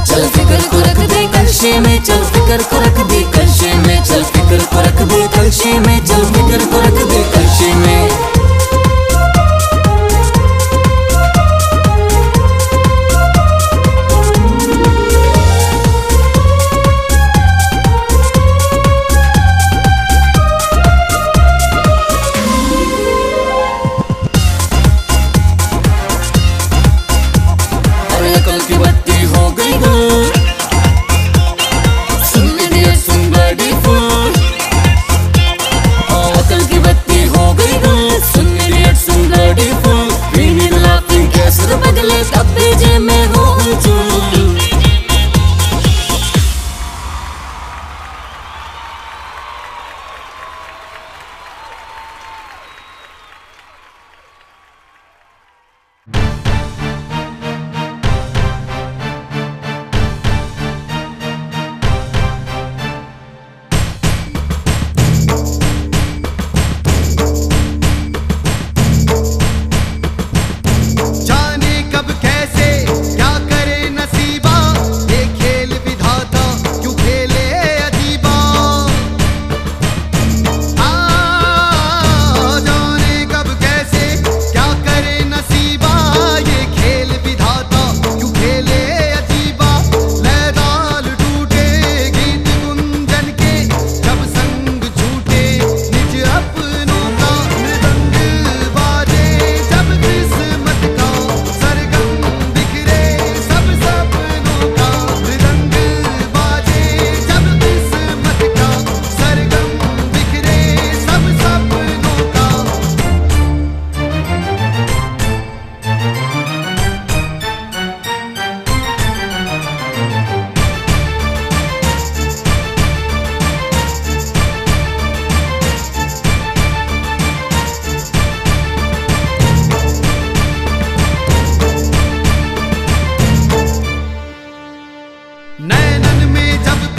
चल फिकर को रख दे कलशे में, चल फिकर को रख दे कलशे में, चल फिकर को रख दे कलशे में, चल फिकर को रख दे कलशे में। अकल की बत्ती हो गई गुल। सुन इडियट सुन ब्लडी फुल, जब